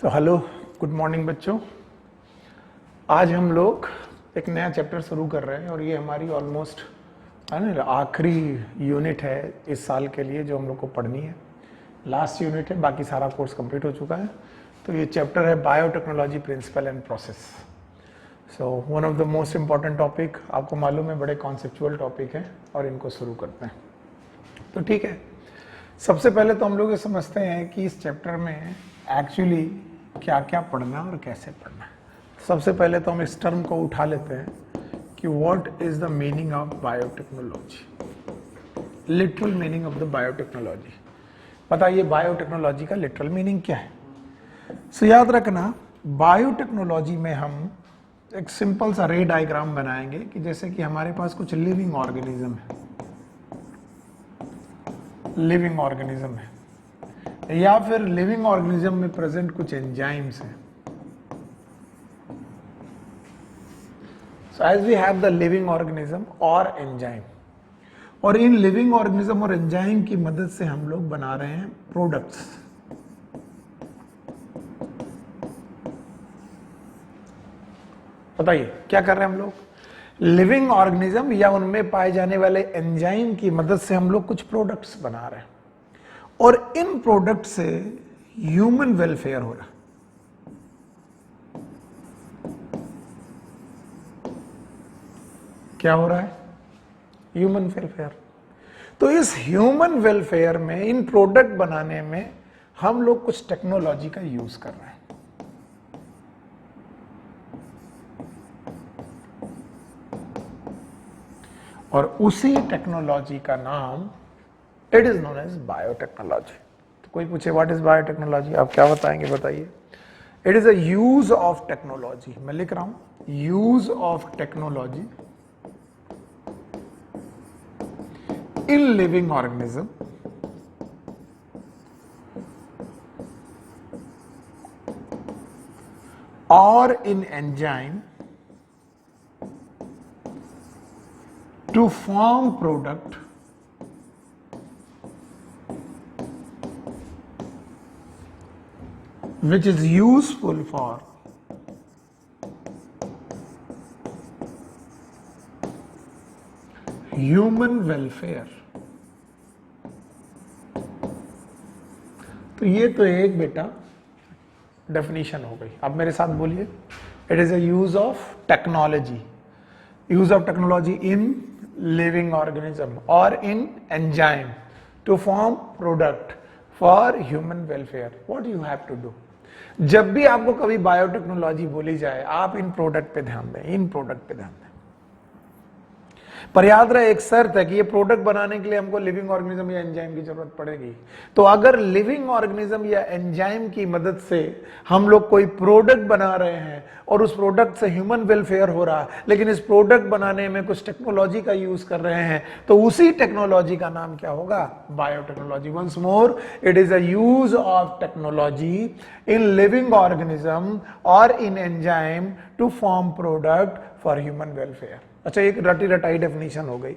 तो hello, good morning बच्चों। आज हम लोग एक नया चैप्टर शुरू कर रहे हैं और ये हमारी ऑलमोस्ट आखिरी यूनिट है इस साल के लिए जो हम लोग को पढ़नी है। लास्ट यूनिट है, बाकी सारा कोर्स कंप्लीट हो चुका है। तो ये चैप्टर है biotechnology principle and process. So one of the most important topic, आपको मालूम है बड़े कॉन्सेप्चुअल टॉपिक हैं और इनको शुरू करते हैं। तो ठीक है, सबसे पहले तो हम लोग ये समझते हैं कि इस चैप्टर में एक्चुअली क्या क्या पढ़ना और कैसे पढ़ना है। सबसे पहले तो हम इस टर्म को उठा लेते हैं कि what is the meaning of biotechnology, literal meaning of the biotechnology. बताइए बायोटेक्नोलॉजी का लिटरल मीनिंग क्या है। सो याद रखना, बायोटेक्नोलॉजी में हम एक सिंपल सा रे डायग्राम बनाएंगे कि जैसे कि हमारे पास कुछ लिविंग ऑर्गेनिज्म है, लिविंग ऑर्गेनिज्म है, या फिर लिविंग ऑर्गेनिज्म में प्रेजेंट कुछ एंजाइम्स हैं। So as we have the living organism और एंजाइम, और इन लिविंग ऑर्गेनिज्म और एंजाइम की मदद से हम लोग बना रहे हैं प्रोडक्ट्स। बताइए क्या कर रहे हैं हम लोग। लिविंग ऑर्गेनिज्म या उनमें पाए जाने वाले एंजाइम की मदद से हम लोग कुछ प्रोडक्ट्स बना रहे हैं और इन प्रोडक्ट से ह्यूमन वेलफेयर हो रहा है। क्या हो रहा है? Human welfare. तो इस ह्यूमन वेलफेयर में, इन प्रोडक्ट बनाने में हम लोग कुछ टेक्नोलॉजी का यूज कर रहे हैं। और उसी टेक्नोलॉजी का नाम it is known as biotechnology. तो कोई पूछे व्हाट इज बायोटेक्नोलॉजी, आप क्या बताएंगे? बताइए। It is a use of technology, मैं लिख रहा हूं, use of technology in living organism और in enzyme to form product which is useful for human welfare। तो ये तो एक बेटा डेफिनेशन हो गई। अब मेरे साथ बोलिए, it is a use of technology, use of technology in living organism or in enzyme to form product for human welfare. What you have to do? जब भी आपको कभी बायोटेक्नोलॉजी बोली जाए, आप इन प्रोडक्ट पे ध्यान दें, इन प्रोडक्ट पे ध्यान दें। पर याद रहे, एक शर्त है कि ये प्रोडक्ट बनाने के लिए हमको लिविंग ऑर्गेनिज्म या एंजाइम की जरूरत पड़ेगी। तो अगर लिविंग ऑर्गेनिज्म या एंजाइम की मदद से हम लोग कोई प्रोडक्ट बना रहे हैं और उस प्रोडक्ट से ह्यूमन वेलफेयर हो रहा है, लेकिन इस प्रोडक्ट बनाने में कुछ टेक्नोलॉजी का यूज कर रहे हैं, तो उसी टेक्नोलॉजी का नाम क्या होगा? Biotechnology. Once more, it is a use of technology in living organism और in enzyme to form product for human welfare. अच्छा, एक रटी रटाई डेफिनेशन हो गई।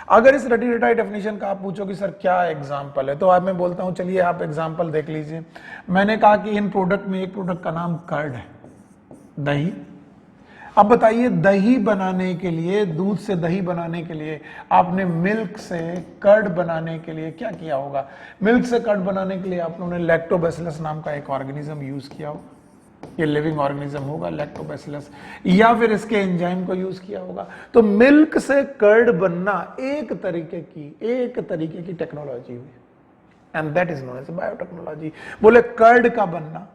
अगर इस रटी रटाई डेफिनेशन का आप पूछो कि सर क्या एग्जांपल है, तो आज मैं बोलता हूं चलिए आप एग्जांपल देख लीजिए। मैंने कहा कि इन प्रोडक्ट में एक प्रोडक्ट का नाम कर्ड है, दही। अब बताइए, दही बनाने के लिए, दूध से दही बनाने के लिए आपने मिल्क से कर्ड बनाने के लिए क्या किया होगा? मिल्क से कर्ड बनाने के लिए आप लोगों ने लैक्टोबैसिलस नाम का एक ऑर्गेनिज्म यूज किया होगा। ये लिविंग ऑर्गेनिज्म होगा लैक्टोबैसिलस, या फिर इसके एंजाइम को यूज किया होगा। तो मिल्क से कर्ड बनना एक तरीके की टेक्नोलॉजी हुई, and that is known as biotechnology. बोले कर्ड का बनना,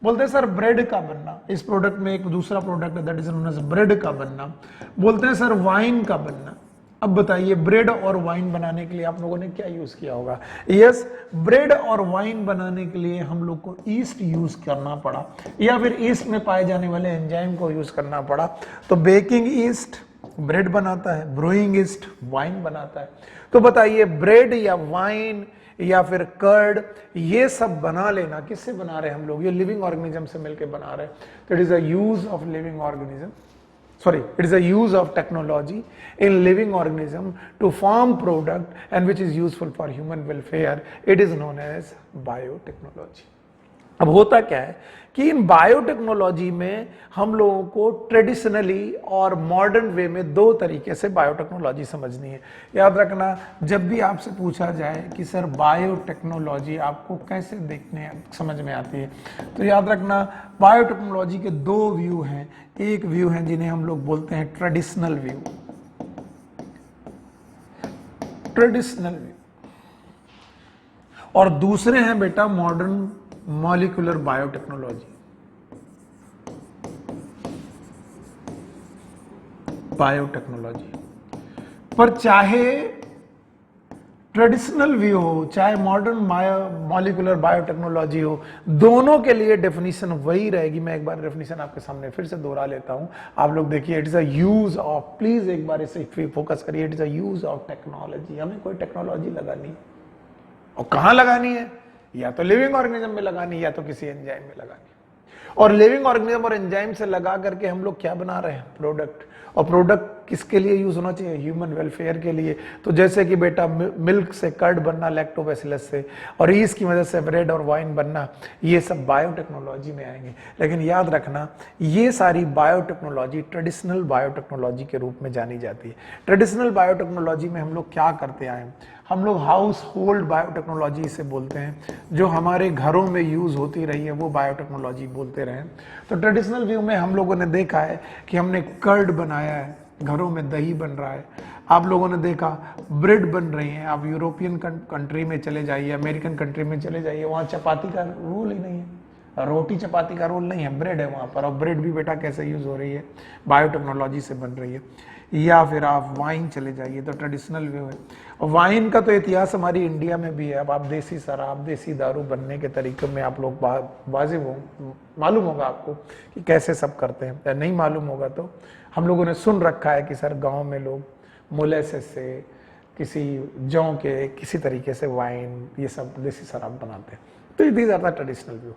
बोलते हैं सर ब्रेड का बनना, इस प्रोडक्ट में एक दूसरा प्रोडक्ट है that is known as bread का बनना। बोलते हैं सर वाइन का बनना। अब बताइए, ब्रेड और वाइन बनाने के लिए आप लोगों ने क्या यूज किया होगा? यस, ब्रेड और वाइन बनाने के लिए हम लोग को ईस्ट यूज करना पड़ा, या फिर ईस्ट में पाए जाने वाले एंजाइम को यूज करना पड़ा। तो बेकिंग ईस्ट ब्रेड बनाता है, ब्रूइंग ईस्ट वाइन बनाता है। तो बताइए, ब्रेड या वाइन या फिर कर्ड, ये सब बना लेना, किससे बना रहे हैं हम लोग? ये लिविंग ऑर्गेनिज्म से मिलकर बना रहे हैं। तो it is a use of living organism, sorry, it is a use of technology in living organism to form product and which is useful for human welfare. It is known as biotechnology. अब होता क्या है कि इन biotechnology में हम लोगों को traditionally और मॉडर्न वे में दो तरीके से बायोटेक्नोलॉजी समझनी है। याद रखना, जब भी आपसे पूछा जाए कि सर बायोटेक्नोलॉजी आपको कैसे देखने समझ में आती है, तो याद रखना बायोटेक्नोलॉजी के दो व्यू हैं। एक व्यू है जिन्हें हम लोग बोलते हैं ट्रेडिशनल व्यू, ट्रेडिशनल व्यू, और दूसरे हैं बेटा मॉडर्न मॉलिक्यूलर बायोटेक्नोलॉजी, बायोटेक्नोलॉजी। पर चाहे ट्रेडिशनल व्यू हो चाहे मॉडर्न मॉलिक्यूलर बायोटेक्नोलॉजी हो, दोनों के लिए डेफिनेशन वही रहेगी। मैं एक बार डेफिनेशन आपके सामने फिर से दोहरा लेता हूं, आप लोग देखिए। It is a use of, please एक बार इसे फोकस करिए, it is a use of technology. हमें कोई टेक्नोलॉजी लगानी और कहां लगानी है, या तो लिविंग ऑर्गेनिज्म में लगानी या तो किसी एंजाइम में लगानी। और लिविंग ऑर्गेनिज्म और एंजाइम से लगा करके हम लोग क्या बना रहे हैं, प्रोडक्ट। और प्रोडक्ट किसके लिए यूज होना चाहिए, ह्यूमन वेलफेयर के लिए। तो जैसे कि बेटा मिल्क से कर्ड बनना लैक्टोबैसिलस से, और ईस्ट की मदद से ब्रेड और वाइन बनना, ये सब बायोटेक्नोलॉजी में आएंगे। लेकिन याद रखना ये सारी बायोटेक्नोलॉजी ट्रेडिशनल बायोटेक्नोलॉजी के रूप में जानी जाती है। ट्रेडिशनल बायोटेक्नोलॉजी में हम लोग क्या करते आए, हम लोग हाउस होल्ड बायोटेक्नोलॉजी इसे बोलते हैं, जो हमारे घरों में यूज होती रही है वो बायोटेक्नोलॉजी बोलते रहे। तो ट्रेडिशनल व्यू में हम लोगों ने देखा है कि हमने कर्ड बनाया है, घरों में दही बन रहा है। आप लोगों ने देखा ब्रेड बन रही है। आप यूरोपियन कंट्री में चले जाइए, अमेरिकन कंट्री में चले जाइए, वहाँ चपाती का रूल ही नहीं है, रोटी चपाती का रोल नहीं है, ब्रेड है वहाँ पर। और ब्रेड भी बेटा कैसे यूज हो रही है, बायोटेक्नोलॉजी से बन रही है। या फिर आप वाइन चले जाइए तो ट्रेडिशनल व्यू है। और वाइन का तो इतिहास हमारी इंडिया में भी है। अब आप देसी शराब, देसी दारू बनने के तरीकों में आप लोग वाजिब हो, मालूम होगा आपको कि कैसे सब करते हैं। या नहीं मालूम होगा तो हम लोगों ने सुन रखा है कि सर गांव में लोग मोलेसेस से, किसी जौ के किसी तरीके से वाइन, ये सब देसी शराब बनाते हैं। तो these are the traditional view.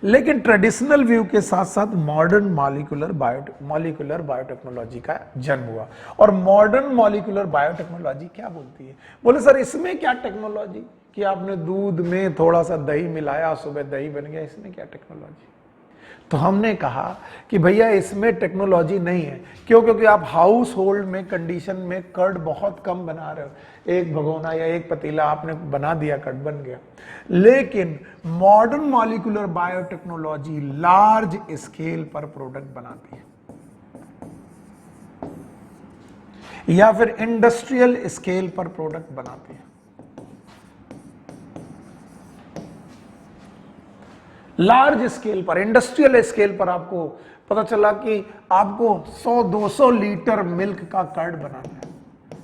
लेकिन ट्रेडिशनल व्यू के साथ साथ मॉडर्न मॉलिक्यूलर बायोटेक्नोलॉजी का जन्म हुआ। और मॉडर्न मॉलिक्यूलर बायोटेक्नोलॉजी क्या बोलती है, बोले सर इसमें क्या टेक्नोलॉजी, कि आपने दूध में थोड़ा सा दही मिलाया, सुबह दही बन गया, इसमें क्या टेक्नोलॉजी। तो हमने कहा कि भैया इसमें टेक्नोलॉजी नहीं है। क्यों, क्योंकि आप हाउस होल्ड में कंडीशन में कर्ड बहुत कम बना रहे हो, एक भगोना या एक पतीला आपने बना दिया, कर्ड बन गया। लेकिन modern molecular biotechnology large scale पर प्रोडक्ट बनाती है, या फिर इंडस्ट्रियल स्केल पर प्रोडक्ट बनाती है। लार्ज स्केल पर, इंडस्ट्रियल स्केल पर आपको पता चला कि आपको 100-200 लीटर मिल्क का कर्ड बनाना है,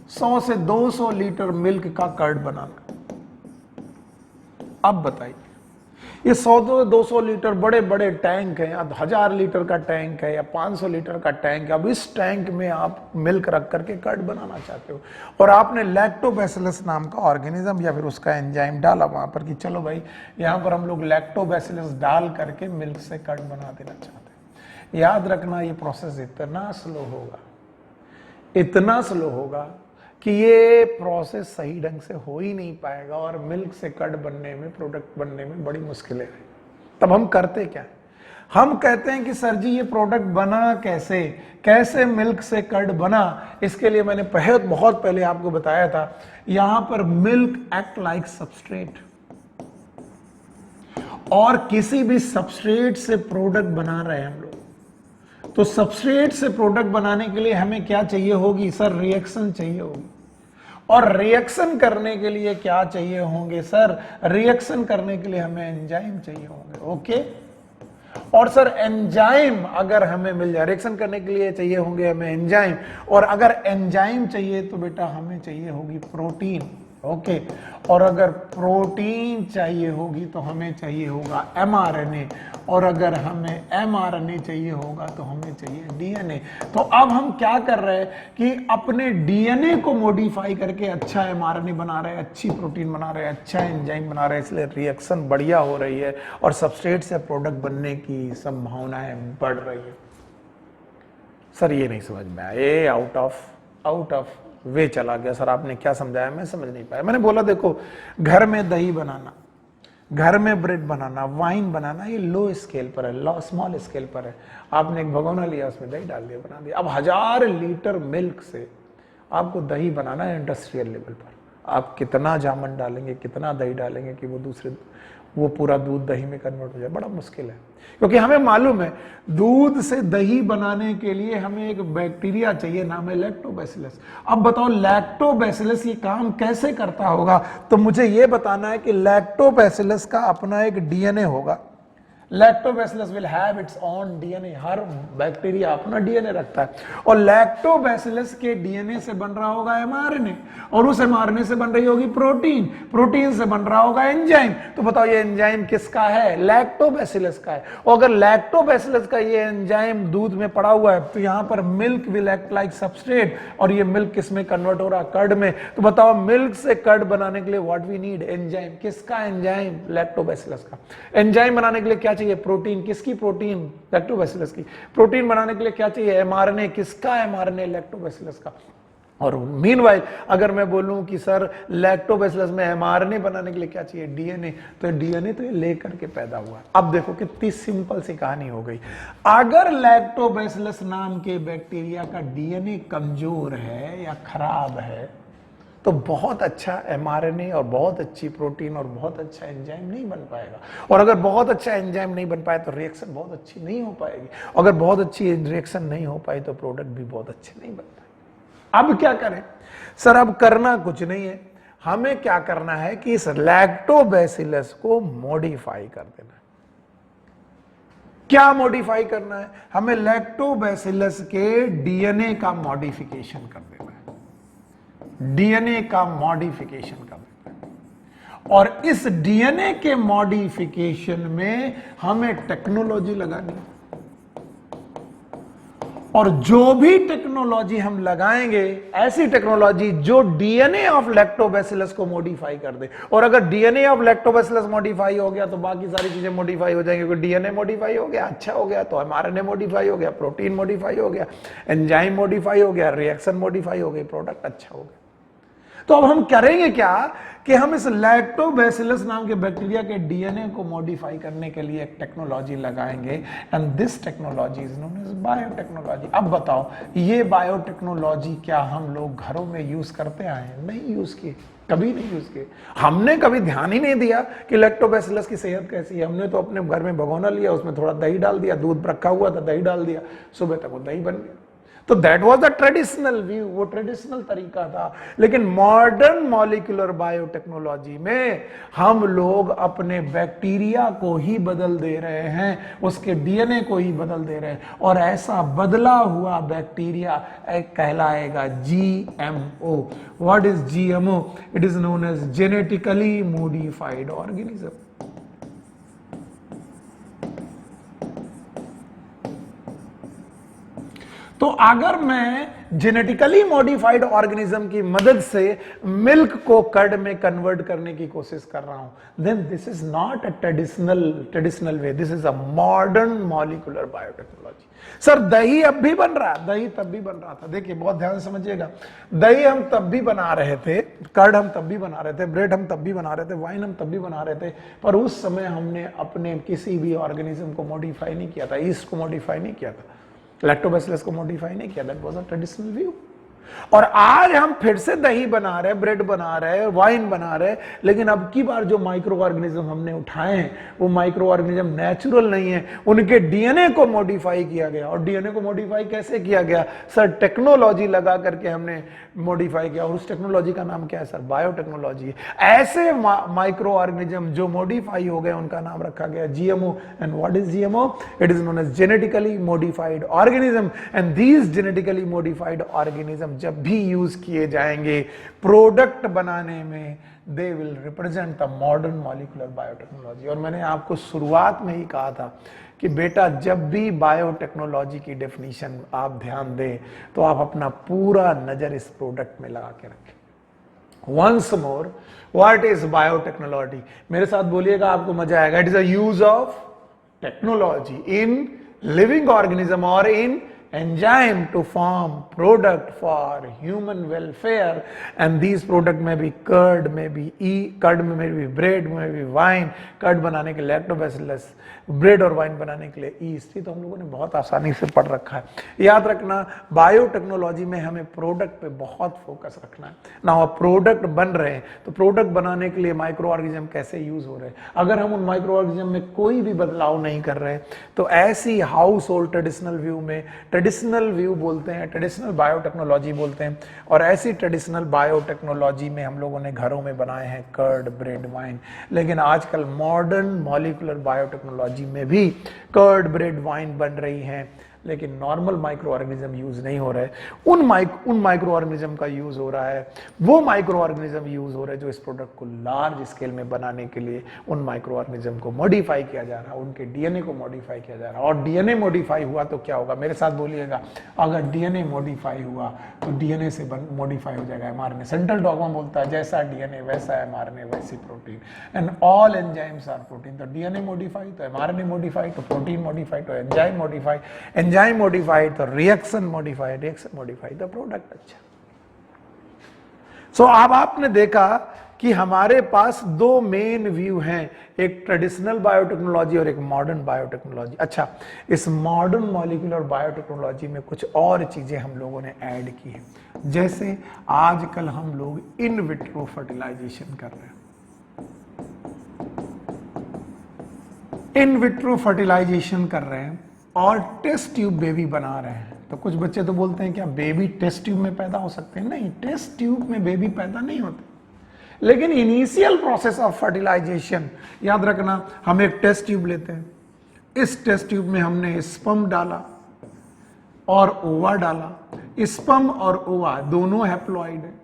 100 से 200 लीटर मिल्क का कर्ड बनाना है। अब बताइए, ये 100-200 लीटर बड़े बड़े टैंक हैं, या 1000 लीटर का टैंक है, या 500 लीटर का टैंक है। अब इस टैंक में आप मिल्क रख करके कर्ड बनाना चाहते हो, और आपने लैक्टोबैसिलस नाम का ऑर्गेनिज्म या फिर उसका एंजाइम डाला वहां पर कि चलो भाई यहां पर हम लोग लैक्टोबैसिलस डाल करके मिल्क से कर्ड बना देना चाहते हैं। याद रखना ये प्रोसेस इतना स्लो होगा, इतना स्लो होगा कि ये प्रोसेस सही ढंग से हो ही नहीं पाएगा, और मिल्क से कर्ड बनने में, प्रोडक्ट बनने में बड़ी मुश्किलें हैं। तब हम करते क्या है, हम कहते हैं कि सर जी ये प्रोडक्ट बना कैसे, कैसे मिल्क से कर्ड बना। इसके लिए मैंने बहुत पहले आपको बताया था, यहां पर मिल्क एक्ट लाइक सबस्ट्रेट, और किसी भी सबस्ट्रेट से प्रोडक्ट बना रहे हैं हम लोग, तो सबस्ट्रेट से प्रोडक्ट बनाने के लिए हमें क्या चाहिए होगी, सर रिएक्शन चाहिए होगी। और रिएक्शन करने के लिए क्या चाहिए होंगे, सर रिएक्शन करने के लिए हमें एंजाइम चाहिए होंगे। ओके, और सर एंजाइम अगर हमें मिल जाए, रिएक्शन करने के लिए चाहिए होंगे हमें एंजाइम, और अगर एंजाइम चाहिए तो बेटा हमें चाहिए होगी प्रोटीन। ओके, और अगर प्रोटीन चाहिए होगी तो हमें चाहिए होगा एमआरएनए, और अगर हमें एमआरएनए चाहिए होगा तो हमें चाहिए डीएनए। तो अब हम क्या कर रहे हैं कि अपने डीएनए को मॉडिफाई करके अच्छा एमआरएनए बना रहे हैं, अच्छी प्रोटीन बना रहे हैं, अच्छा एंजाइम बना रहे हैं, इसलिए रिएक्शन बढ़िया हो रही है और सबस्ट्रेट से प्रोडक्ट बनने की संभावनाएं बढ़ रही है। सर ये नहीं समझ में आया, ये आउट ऑफ वे चला गया। सर आपने क्या समझाया मैं समझ नहीं पाया। मैंने बोला देखो, घर में दही बनाना, घर में ब्रेड बनाना, वाइन बनाना, ये लो स्केल पर है, लो स्मॉल स्केल पर है। आपने एक भगोना लिया, उसमें दही डाल दिया, बना दिया। अब 1000 लीटर मिल्क से आपको दही बनाना है इंडस्ट्रियल लेवल पर। आप कितना जामन डालेंगे, कितना दही डालेंगे कि वो पूरा दूध दही में कन्वर्ट हो जाए, बड़ा मुश्किल है। क्योंकि हमें मालूम है दूध से दही बनाने के लिए हमें एक बैक्टीरिया चाहिए, नाम है लैक्टोबैसिलस। अब बताओ लैक्टोबैसिलस ये काम कैसे करता होगा? तो मुझे ये बताना है कि लैक्टोबैसिलस का अपना एक डीएनए होगा। Lactobacillus will have its own DNA. Her bacteria अपना डीएनए रखता है, और लैक्टोबैसिलस के डीएनए से बन रहा होगा एमआरएनए, और उस एमआरएनए से बन रही होगी प्रोटीन, प्रोटीन से बन रहा होगा एंजाइम। तो बताओ ये एंजाइम किसका है? लैक्टोबैसिलस का है। और अगर लैक्टोबैसिलस का ये एंजाइम दूध में पड़ा हुआ है तो यहां पर milk will act like substrate, और ये मिल्क किस में कन्वर्ट हो रहा? कर्ड में। तो बताओ मिल्क से कर्ड बनाने के लिए व्हाट वी नीड? एंजाइम। किसका एंजाइम? लैक्टोबैसिलस का। एंजाइम बनाने के लिए क्या चाहिए? प्रोटीन। किसकी प्रोटीन? लैक्टोबैसिलस की। प्रोटीन बनाने के लिए क्या चाहिए? एमआरएनए। किसका एमआरएनए? लैक्टोबैसिलस का। और मीनवाइल अगर मैं बोलूं कि सर लैक्टोबैसिलस में एमआरएनए बनाने के लिए क्या चाहिए? डीएनए। तो डीएनए तो ये लेकर के पैदा हुआ। अब देखो कितनी सिंपल सी कहानी हो गई। अगर लैक्टोबैसिलस नाम के बैक्टीरिया का डीएनए कमजोर है या खराब है तो बहुत अच्छा एमआरएनए और बहुत अच्छी प्रोटीन और बहुत अच्छा एंजाइम नहीं बन पाएगा। और अगर बहुत अच्छा एंजाइम नहीं बन पाए तो रिएक्शन बहुत अच्छी नहीं हो पाएगी। अगर बहुत अच्छी रिएक्शन नहीं हो पाई तो प्रोडक्ट भी बहुत अच्छे नहीं बन पाए। अब क्या करें? सर अब करना कुछ नहीं है, हमें क्या करना है कि इस लैक्टोबैसिलस को मॉडिफाई कर देना है। क्या मॉडिफाई करना है? हमें लैक्टोबैसिलस के डीएनए का मॉडिफिकेशन कर देना है। डीएनए का मॉडिफिकेशन कर देते हैं, और इस डीएनए के मॉडिफिकेशन में हमें टेक्नोलॉजी लगानी है। और जो भी टेक्नोलॉजी हम लगाएंगे, ऐसी टेक्नोलॉजी जो डीएनए ऑफ लैक्टोबैसिलस को मॉडिफाई कर दे। और अगर डीएनए ऑफ लैक्टोबैसिलस मॉडिफाई हो गया तो बाकी सारी चीजें मॉडिफाई हो जाएंगी। क्योंकि डीएनए मॉडिफाई हो गया, अच्छा हो गया, तो एमआरएनए मॉडिफाई हो गया, प्रोटीन मॉडिफाई हो गया, एंजाइम मॉडिफाई हो गया, रिएक्शन मॉडिफाई हो गई, प्रोडक्ट अच्छा हो गया। तो अब हम करेंगे क्या कि हम इस लैक्टोबैसिलस नाम के बैक्टीरिया के डीएनए को मॉडिफाई करने के लिए एक टेक्नोलॉजी लगाएंगे, and this technology is known as biotechnology. अब बताओ ये बायोटेक्नोलॉजी क्या हम लोग घरों में यूज करते आए हैं? नहीं यूज किए, कभी नहीं यूज किए। हमने कभी ध्यान ही नहीं दिया कि लैक्टोबैसिलस की सेहत कैसी है। हमने तो अपने घर में भगोना लिया, उसमें थोड़ा दही डाल दिया, दूध रखा हुआ था, दही डाल दिया, सुबह तक वो दही बन गया। तो that was the traditional view, वो ट्रेडिशनल तरीका था। लेकिन मॉडर्न मॉलिक्यूलर बायोटेक्नोलॉजी में हम लोग अपने बैक्टीरिया को ही बदल दे रहे हैं, उसके डीएनए को ही बदल दे रहे हैं, और ऐसा बदला हुआ बैक्टीरिया एक कहलाएगा GMO. What is GMO? It is known as genetically modified organism. तो अगर मैं जेनेटिकली मॉडिफाइड ऑर्गेनिज्म की मदद से मिल्क को कर्ड में कन्वर्ट करने की कोशिश कर रहा हूं, then this is not a traditional way, this is a modern molecular biotechnology. Sir दही अब भी बन रहा है, दही तब भी बन रहा था। देखिए बहुत ध्यान से समझिएगा, दही हम तब भी बना रहे थे, कर्ड हम तब भी बना रहे थे, ब्रेड हम तब भी बना रहे थे, वाइन हम तब भी बना रहे थे, पर उस समय हमने अपने किसी भी ऑर्गेनिज्म को मॉडिफाई नहीं किया था, ईस्ट को मॉडिफाई नहीं किया था, लैक्टोबैसिलस को मॉडिफाई नहीं किया। That was a traditional view. और आज हम फिर से दही बना रहे, ब्रेड बना रहे, वाइन बना रहे, लेकिन अब की बार जो माइक्रो ऑर्गेनिज्म हमने उठाए हैं वो माइक्रो ऑर्गेनिज्म नेचुरल नहीं है, उनके डीएनए को मॉडिफाई किया गया। और डीएनए को मॉडिफाई कैसे किया गया? सर टेक्नोलॉजी लगा करके हमने मॉडिफाई किया, और उस टेक्नोलॉजी का नाम क्या है? सर बायोटेक्नोलॉजी है। ऐसे माइक्रो ऑर्गेनिज्म जो मॉडिफाई हो गए उनका नाम रखा गया GMO. And what is GMO? It is known as genetically modified organism. And these genetically modified organism जब भी यूज किए जाएंगे प्रोडक्ट बनाने में, they will represent the modern molecular biotechnology. और मैंने आपको शुरुआत में ही कहा था कि बेटा जब भी बायोटेक्नोलॉजी की डेफिनेशन आप ध्यान दें तो आप अपना पूरा नजर इस प्रोडक्ट में लगा के रखें। Once more, what is biotechnology? मेरे साथ बोलिएगा, आपको मजा आएगा। It is a use of technology in living organism और in enzyme to form product for human welfare, and these product may be curd, may be curd may be bread, may be wine. Curd बनाने के लिए lactobacillus, bread और wine बनाने के लिए east. तो हम लोगों ने बहुत आसानी से पढ़ रखा है। याद रखना बायोटेक्नोलॉजी में हमें प्रोडक्ट पे बहुत फोकस रखना है ना। प्रोडक्ट बन रहे हैं तो प्रोडक्ट बनाने के लिए माइक्रो ऑर्गेनिज्म कैसे यूज हो रहे हैं, अगर हम उन माइक्रो ऑर्गेनिज्म में कोई भी बदलाव नहीं कर रहे तो ऐसी हाउस होल्ड ट्रेडिशनल व्यू में, ट्रेडिशनल व्यू बोलते हैं, ट्रेडिशनल बायोटेक्नोलॉजी बोलते हैं, और ऐसी ट्रेडिशनल बायोटेक्नोलॉजी में हम लोगों ने घरों में बनाए हैं कर्ड, ब्रेड, वाइन। लेकिन आजकल मॉडर्न मॉलिक्यूलर बायोटेक्नोलॉजी में भी कर्ड, ब्रेड, वाइन बन रही हैं, लेकिन नॉर्मल माइक्रो ऑर्गेनिज्म यूज नहीं हो रहे। उन माइक्रो ऑर्गेनिज्म का यूज हो रहा है, वो माइक्रो ऑर्गेनिज्म यूज हो रहे हैं जो इस प्रोडक्ट को लार्ज स्केल में बनाने के लिए उन माइक्रो ऑर्गेनिज्म को मॉडिफाई किया जा रहा है, उनके डीएनए को मॉडिफाई किया जा रहा है। और डीएनए मॉडिफाई हुआ तो क्या होगा, मेरे साथ बोलिएगा, अगर डीएनए मॉडिफाई हुआ तो डीएनए से मॉडिफाई हो जाएगा एमआरएनए। सेंट्रल डॉगमा बोलता है जैसा डीएनए वैसा एमआरएनए वैसी protein, and all enzymes are protein. तो डीएनए मॉडिफाई तो एमआरएनए मॉडिफाई, तो प्रोटीन मॉडिफाई तो एंजाइम मॉडिफाई, एंजाइम मॉडिफाइड तो reaction modified, reaction modified the product. अच्छा, सो अब आपने देखा कि हमारे पास दो मेन व्यू हैं, एक ट्रेडिशनल बायोटेक्नोलॉजी और एक मॉडर्न बायोटेक्नोलॉजी। अच्छा, इस मॉडर्न मॉलिक्यूलर बायोटेक्नोलॉजी में कुछ और चीजें हम लोगों ने ऐड की हैं, जैसे आजकल हम लोग इन विट्रो फर्टिलाइजेशन कर रहे हैं, इन विट्रो फर्टिलाइजेशन कर रहे हैं और टेस्ट ट्यूब बेबी बना रहे हैं। तो कुछ बच्चे तो बोलते हैं क्या बेबी टेस्ट ट्यूब में पैदा हो सकते हैं? नहीं, टेस्ट ट्यूब में बेबी पैदा नहीं होते, लेकिन इनिशियल प्रोसेस ऑफ फर्टिलाइजेशन, याद रखना, हम एक टेस्ट ट्यूब लेते हैं, इस टेस्ट ट्यूब में हमने स्पर्म डाला और ओवा डाला। स्पर्म और ओवा दोनों हैप्लॉइड है,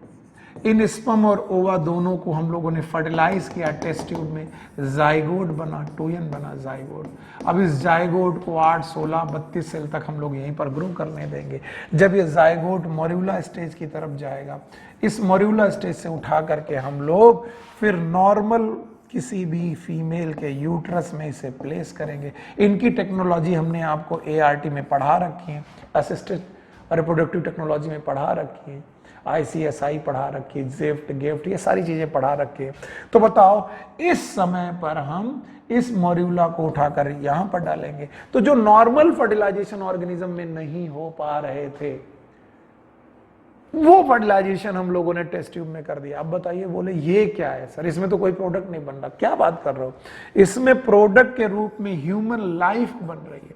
इन स्पर्म और ओवा दोनों को हम लोगों ने फर्टिलाइज किया टेस्ट ट्यूब में, जाइगोट बना, टोयन बना जाइगोट। अब इस जाइगोट को 8, 16, 32 सेल तक हम लोग यहीं पर ग्रो करने देंगे। जब ये जाइगोट मोरिउला स्टेज की तरफ जाएगा, इस मोरिउला स्टेज से उठा करके हम लोग फिर नॉर्मल किसी भी फीमेल के यूट्रस में इसे प्लेस करेंगे। इनकी टेक्नोलॉजी हमने आपको ART में पढ़ा रखी है, असिस्टेड रिप्रोडक्टिव टेक्नोलॉजी में पढ़ा रखी है, ICSI पढ़ा रखी है, जेफ्ट, गेफ्ट, ये सारी चीजें पढ़ा रखी है। तो बताओ, इस समय पर हम इस मोरिउला को उठाकर यहां पर डालेंगे, तो जो नॉर्मल फर्टिलाइजेशन ऑर्गेनिज्म में नहीं हो पा रहे थे, वो फर्टिलाइजेशन हम लोगों ने टेस्ट ट्यूब में कर दिया। अब बताइए, बोले ये क्या है सर, इसमें तो कोई प्रोडक्ट नहीं बन रहा, क्या बात कर रहे हो? इसमें प्रोडक्ट के रूप में ह्यूमन लाइफ बन रही है,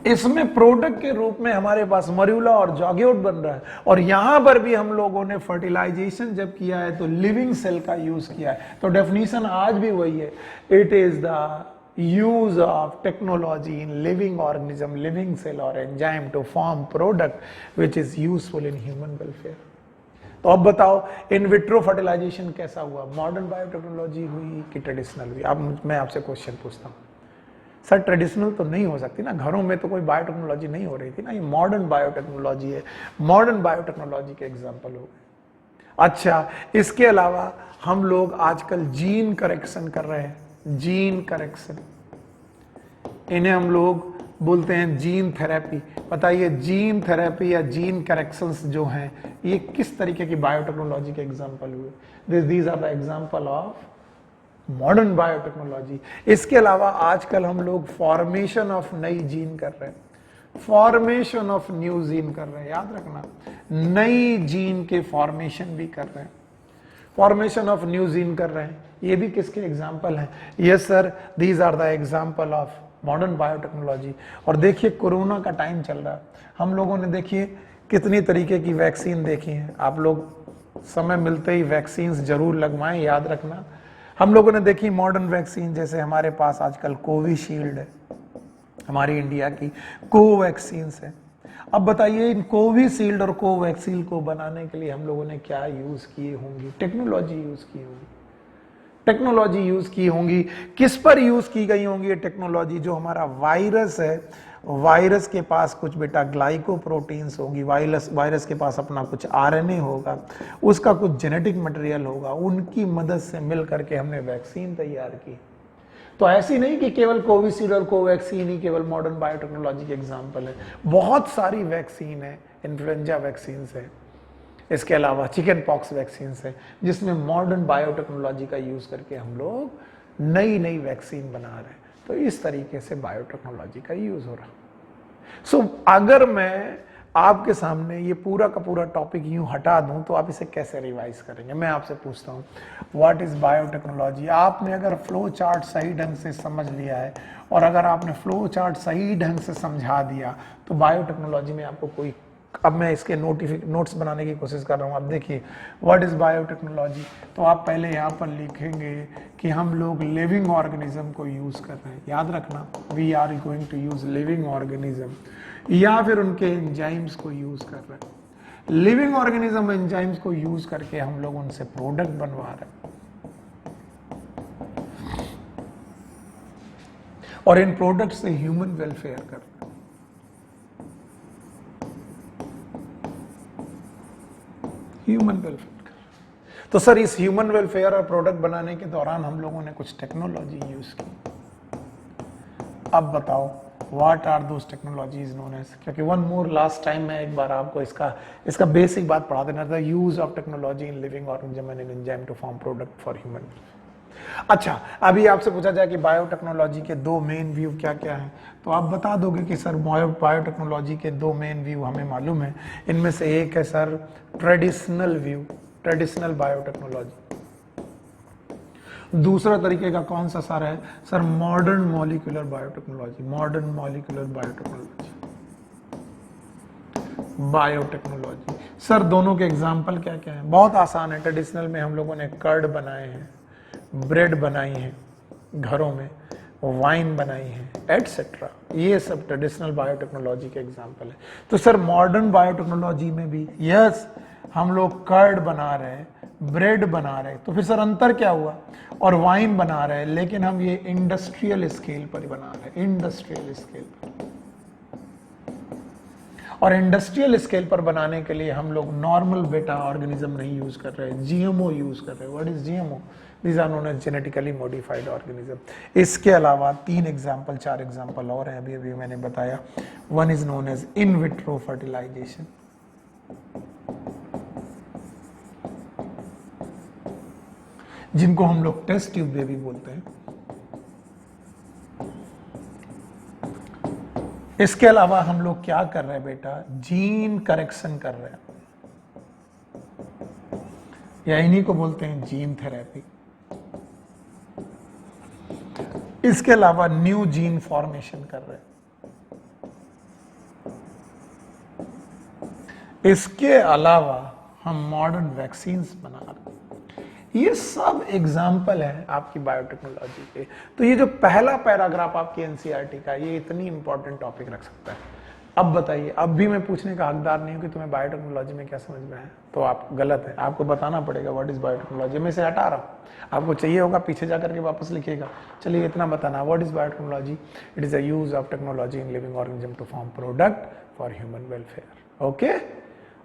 इसमें प्रोडक्ट के रूप में हमारे पास मॉर्यूला और जाइगोट बन रहा है। और यहां पर भी हम लोगों ने फर्टिलाइजेशन जब किया है तो लिविंग सेल का यूज किया है। तो डेफिनेशन आज भी वही है, it is the use of technology in living organism, living cell or enzyme to form product which is useful in human welfare। तो अब बताओ, इन विट्रो फर्टिलाइजेशन कैसा हुआ, मॉडर्न बायोटेक्नोलॉजी हुई कि ट्रेडिशनल हुई? अब मैं आपसे क्वेश्चन पूछता हूँ, सर ट्रेडिशनल तो नहीं हो सकती ना, घरों में तो कोई बायोटेक्नोलॉजी नहीं हो रही थी ना, ये मॉडर्न बायोटेक्नोलॉजी है, मॉडर्न बायोटेक्नोलॉजी के एग्जाम्पल हो गए। अच्छा, इसके अलावा हम लोग आजकल जीन करेक्शन कर रहे हैं, जीन करेक्शन, इन्हें हम लोग बोलते हैं जीन थेरेपी। बताइए, जीन थेरेपी या जीन करेक्शंस जो हैं, ये किस तरीके की बायोटेक्नोलॉजी के एग्जांपल हुए? These are the example of modern biotechnology. इसके अलावा आजकल हम लोग फॉर्मेशन ऑफ नई जीन कर रहे हैं, फॉर्मेशन ऑफ न्यू जीन कर रहे हैं, याद रखना, नई जीन के फॉर्मेशन भी कर रहे हैं, फॉर्मेशन ऑफ न्यू जीन कर रहे हैं। ये भी किसके एग्जाम्पल हैं? Yes sir, these are the example of modern biotechnology. और देखिए, कोरोना का टाइम चल रहा है, हम लोगों ने देखिए कितनी तरीके की वैक्सीन देखी है। आप लोग समय मिलते ही वैक्सीन जरूर लगवाएं, याद रखना। हम लोगों ने देखी मॉडर्न वैक्सीन, जैसे हमारे पास आजकल कोविशील्ड है, हमारी इंडिया की कोवैक्सीन है। अब बताइए, इन कोविशील्ड और कोवैक्सीन को बनाने के लिए हम लोगों ने क्या यूज किए होंगी? टेक्नोलॉजी यूज की होगी, टेक्नोलॉजी यूज की होंगी। किस पर यूज की गई होंगी ये टेक्नोलॉजी? जो हमारा वायरस है, वायरस के पास कुछ बेटा ग्लाइकोप्रोटीन्स होगी, वायरस के पास अपना कुछ RNA होगा, उसका कुछ जेनेटिक मटेरियल होगा, उनकी मदद से मिल करके हमने वैक्सीन तैयार की। तो ऐसी नहीं कि केवल कोविशील्ड और कोवैक्सीन ही केवल मॉडर्न बायोटेक्नोलॉजी के एग्जाम्पल है, बहुत सारी वैक्सीन है, इन्फ्लुएंजा वैक्सीन है, इसके अलावा चिकन पॉक्स वैक्सीन है, जिसमें मॉडर्न बायोटेक्नोलॉजी का यूज करके हम लोग नई नई वैक्सीन बना रहे हैं। तो इस तरीके से बायोटेक्नोलॉजी का यूज हो रहा। सो अगर मैं आपके सामने ये पूरा का पूरा टॉपिक यूं हटा दूं तो आप इसे कैसे रिवाइज करेंगे? मैं आपसे पूछता हूं, व्हाट इज बायोटेक्नोलॉजी? आपने अगर फ्लो चार्ट सही ढंग से समझ लिया है और अगर आपने फ्लो चार्ट सही ढंग से समझा दिया तो बायोटेक्नोलॉजी में आपको कोई, अब मैं इसके नोट्स बनाने की कोशिश कर रहा हूँ। अब देखिए, व्हाट इज बायोटेक्नोलॉजी, तो आप पहले यहाँ पर लिखेंगे कि हम लोग लिविंग ऑर्गेनिज्म को यूज कर रहे हैं। याद रखना, we are going to use living organism, या फिर उनके एंजाइम्स को यूज कर रहे हैं। लिविंग ऑर्गेनिज्म एंजाइम्स को यूज करके हम लोग उनसे प्रोडक्ट बनवा रहे हैं और इन प्रोडक्ट से ह्यूमन वेलफेयर कर रहे हैं। Human welfare. तो सर, इस ह्यूमन वेलफेयर और प्रोडक्ट बनाने के दौरान हम लोगों ने कुछ टेक्नोलॉजी यूज की। अब बताओ, what are those technologies known as? क्योंकि वन मोर लास्ट टाइम मैं एक बार आपको इसका बेसिक बात पढ़ा देना था, use of technology in living organism and enzyme to form product for human. अच्छा, अभी आपसे पूछा जाए कि बायोटेक्नोलॉजी के दो मेन व्यू क्या क्या हैं, तो आप बता दोगे कि सर बायोटेक्नोलॉजी के दो मेन व्यू हमें मालूम है। इनमें से एक है sir traditional view, traditional biotechnology. दूसरा तरीके का कौन सा सर है? Sir modern molecular biotechnology, modern molecular biotechnology. Sir दोनों के एग्जाम्पल क्या क्या है? बहुत आसान है। ट्रेडिशनल में हम लोगों ने कर्ड बनाए हैं, ब्रेड बनाई है घरों में, वाइन बनाई है, एटसेट्रा। ये सब ट्रेडिशनल बायोटेक्नोलॉजी के एग्जांपल है। तो सर मॉडर्न बायोटेक्नोलॉजी में भी यस, हम लोग कर्ड बना रहे हैं, ब्रेड बना रहे हैं, तो फिर सर अंतर क्या हुआ? और वाइन बना रहे हैं, लेकिन हम ये इंडस्ट्रियल स्केल पर बना रहे हैं, इंडस्ट्रियल स्केल पर। और इंडस्ट्रियल स्केल पर बनाने के लिए हम लोग नॉर्मल बेटा ऑर्गेनिज्म नहीं यूज कर रहे हैं, जीएमओ यूज कर रहे हैं। What is GMO? These are known as genetically modified organism. इसके अलावा 4 एग्जाम्पल और हैं, अभी अभी मैंने बताया। One is known as in vitro fertilization, जिनको हम लोग टेस्ट ट्यूब बेबी बोलते हैं। इसके अलावा हम लोग क्या कर रहे हैं बेटा? जीन करेक्शन कर रहे हैं, या इन्हीं को बोलते हैं जीन थेरेपी। इसके अलावा न्यू जीन फॉर्मेशन कर रहे हैं। इसके अलावा हम मॉडर्न वैक्सीन्स बना रहे हैं। ये सब एग्जाम्पल है आपकी बायोटेक्नोलॉजी के। तो ये जो पहला पैराग्राफ आपकी एनसीईआरटी का, ये इतनी इंपॉर्टेंट टॉपिक रख सकता है। अब बताइए, अब भी मैं पूछने का हकदार नहीं हूं कि तुम्हें बायोटेक्नोलॉजी में क्या समझ में है, तो आप गलत है। आपको बताना पड़ेगा व्हाट इज बायोटेक्नोलॉजी। मैं इसे हटा रहा हूं, आपको चाहिए होगा पीछे जाकर के वापस लिखिएगा। चलिए इतना बताना, what is biotechnology? It is a use of technology in living organism to form product for human welfare. Okay,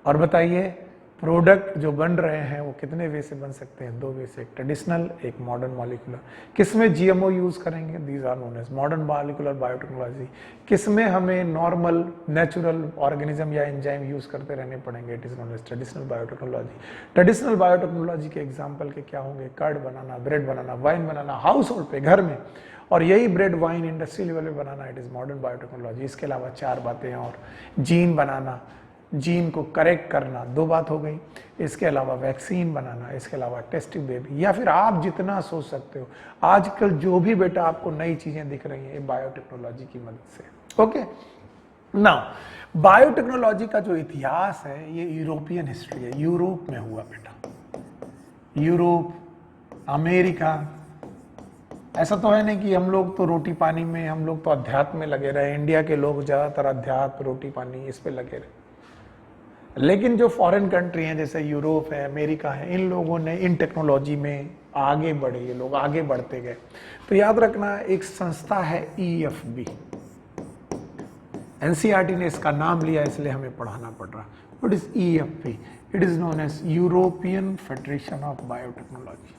और बताइए प्रोडक्ट जो बन रहे हैं वो कितने वे से बन सकते हैं? 2 वे से, एक ट्रेडिशनल, एक मॉडर्न मॉलिक्यूलर। किसमें जीएमओ यूज करेंगे? These are known as modern molecular biotechnology. किसमें हमें नॉर्मल नेचुरल ऑर्गेनिज्म या एंजाइम यूज करते रहने पड़ेंगे? It is known as traditional biotechnology. Traditional biotechnology के एग्जाम्पल के क्या होंगे? कर्ड बनाना, ब्रेड बनाना, वाइन बनाना, हाउस होल्ड पे, घर में, और यही ब्रेड वाइन इंडस्ट्री लेवल पे बनाना, इट इज मॉडर्न बायोटेक्नोलॉजी। इसके अलावा 4 बातें और, जीन बनाना, जीन को करेक्ट करना, 2 बात हो गई। इसके अलावा वैक्सीन बनाना, इसके अलावा टेस्ट ट्यूब बेबी, या फिर आप जितना सोच सकते हो। आजकल जो भी बेटा आपको नई चीजें दिख रही हैं बायोटेक्नोलॉजी की मदद से। ओके, नाउ बायोटेक्नोलॉजी का जो इतिहास है ये यूरोपियन हिस्ट्री है, यूरोप में हुआ बेटा, यूरोप, अमेरिका। ऐसा तो है नहीं कि हम लोग तो रोटी पानी में, हम लोग तो अध्यात्म में लगे रहे। इंडिया के लोग ज्यादातर अध्यात्म, रोटी पानी, इस पे लगे रहे। लेकिन जो फॉरेन कंट्री हैं जैसे यूरोप है, अमेरिका है, इन लोगों ने इन टेक्नोलॉजी में आगे बढ़े, ये लोग आगे बढ़ते गए। तो याद रखना, एक संस्था है EFB, एनसीईआरटी ने इसका नाम लिया इसलिए हमें पढ़ाना पड़ रहा। What is EFB? It is known as European Federation of Biotechnology.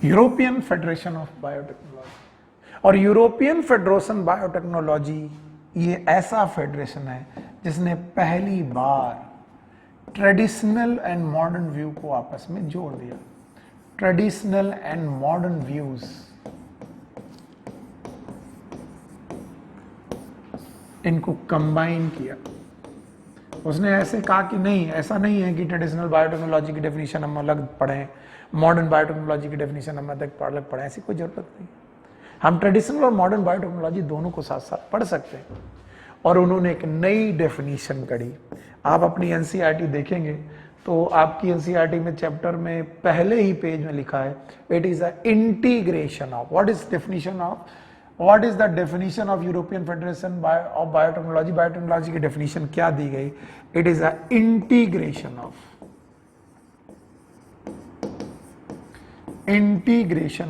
European Federation of Biotechnology. और यूरोपियन फेडरेशन बायोटेक्नोलॉजी ये ऐसा फेडरेशन है जिसने पहली बार ट्रेडिशनल एंड मॉडर्न व्यू को आपस में जोड़ दिया। ट्रेडिशनल एंड मॉडर्न व्यूज इनको कंबाइन किया। उसने ऐसे कहा कि नहीं, ऐसा नहीं है कि ट्रेडिशनल बायोटेक्नोलॉजी की डेफिनेशन हम अलग पढ़ें, मॉडर्न बायोटेक्नोलॉजी की डेफिनेशन हम अलग पढ़ें, ऐसी कोई जरूरत नहीं। हम ट्रेडिशनल और मॉडर्न बायोटेक्नोलॉजी दोनों को साथ साथ पढ़ सकते हैं। और उन्होंने एक नई डेफिनेशन करी। आप अपनी एनसीईआरटी देखेंगे तो आपकी एनसीईआरटी में चैप्टर में पहले ही पेज में लिखा है, it is a integration of, what is definition of, what is the definition of European Federation of biotechnology. Biotechnology की डेफिनेशन क्या दी गई? It is a integration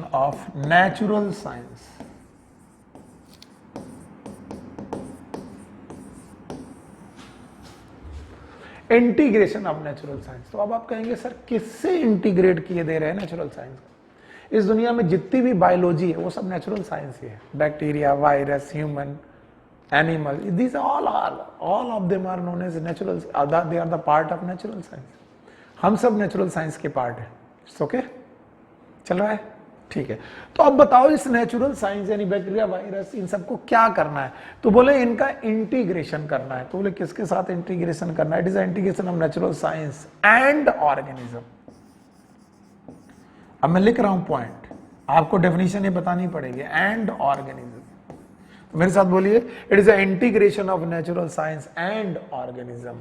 of natural science integration of natural science. तो अब आप कहेंगे sir किससे integrate किए दे रहे हैं नेचुरल साइंस? इस दुनिया में जितनी भी बायोलॉजी है वो सब नेचुरल साइंस ही है। Bacteria, virus, human, animal, these all of them are known as natural, they are the part of natural science। हम सब नेचुरल साइंस के पार्ट है। ओके, चल रहा है, ठीक है। तो अब बताओ इस नेचुरल साइंस यानी बैक्टीरिया, वायरस, इन सबको क्या करना है? तो बोले इनका इंटीग्रेशन करना है। तो बोले किसके साथ इंटीग्रेशन करना है? It is integration of natural science and organism. अब मैं लिख रहा हूं पॉइंट, आपको डेफिनेशन ये बतानी पड़ेगी, एंड ऑर्गेनिज्म। तो मेरे साथ बोलिए, it is a integration of natural science and organism.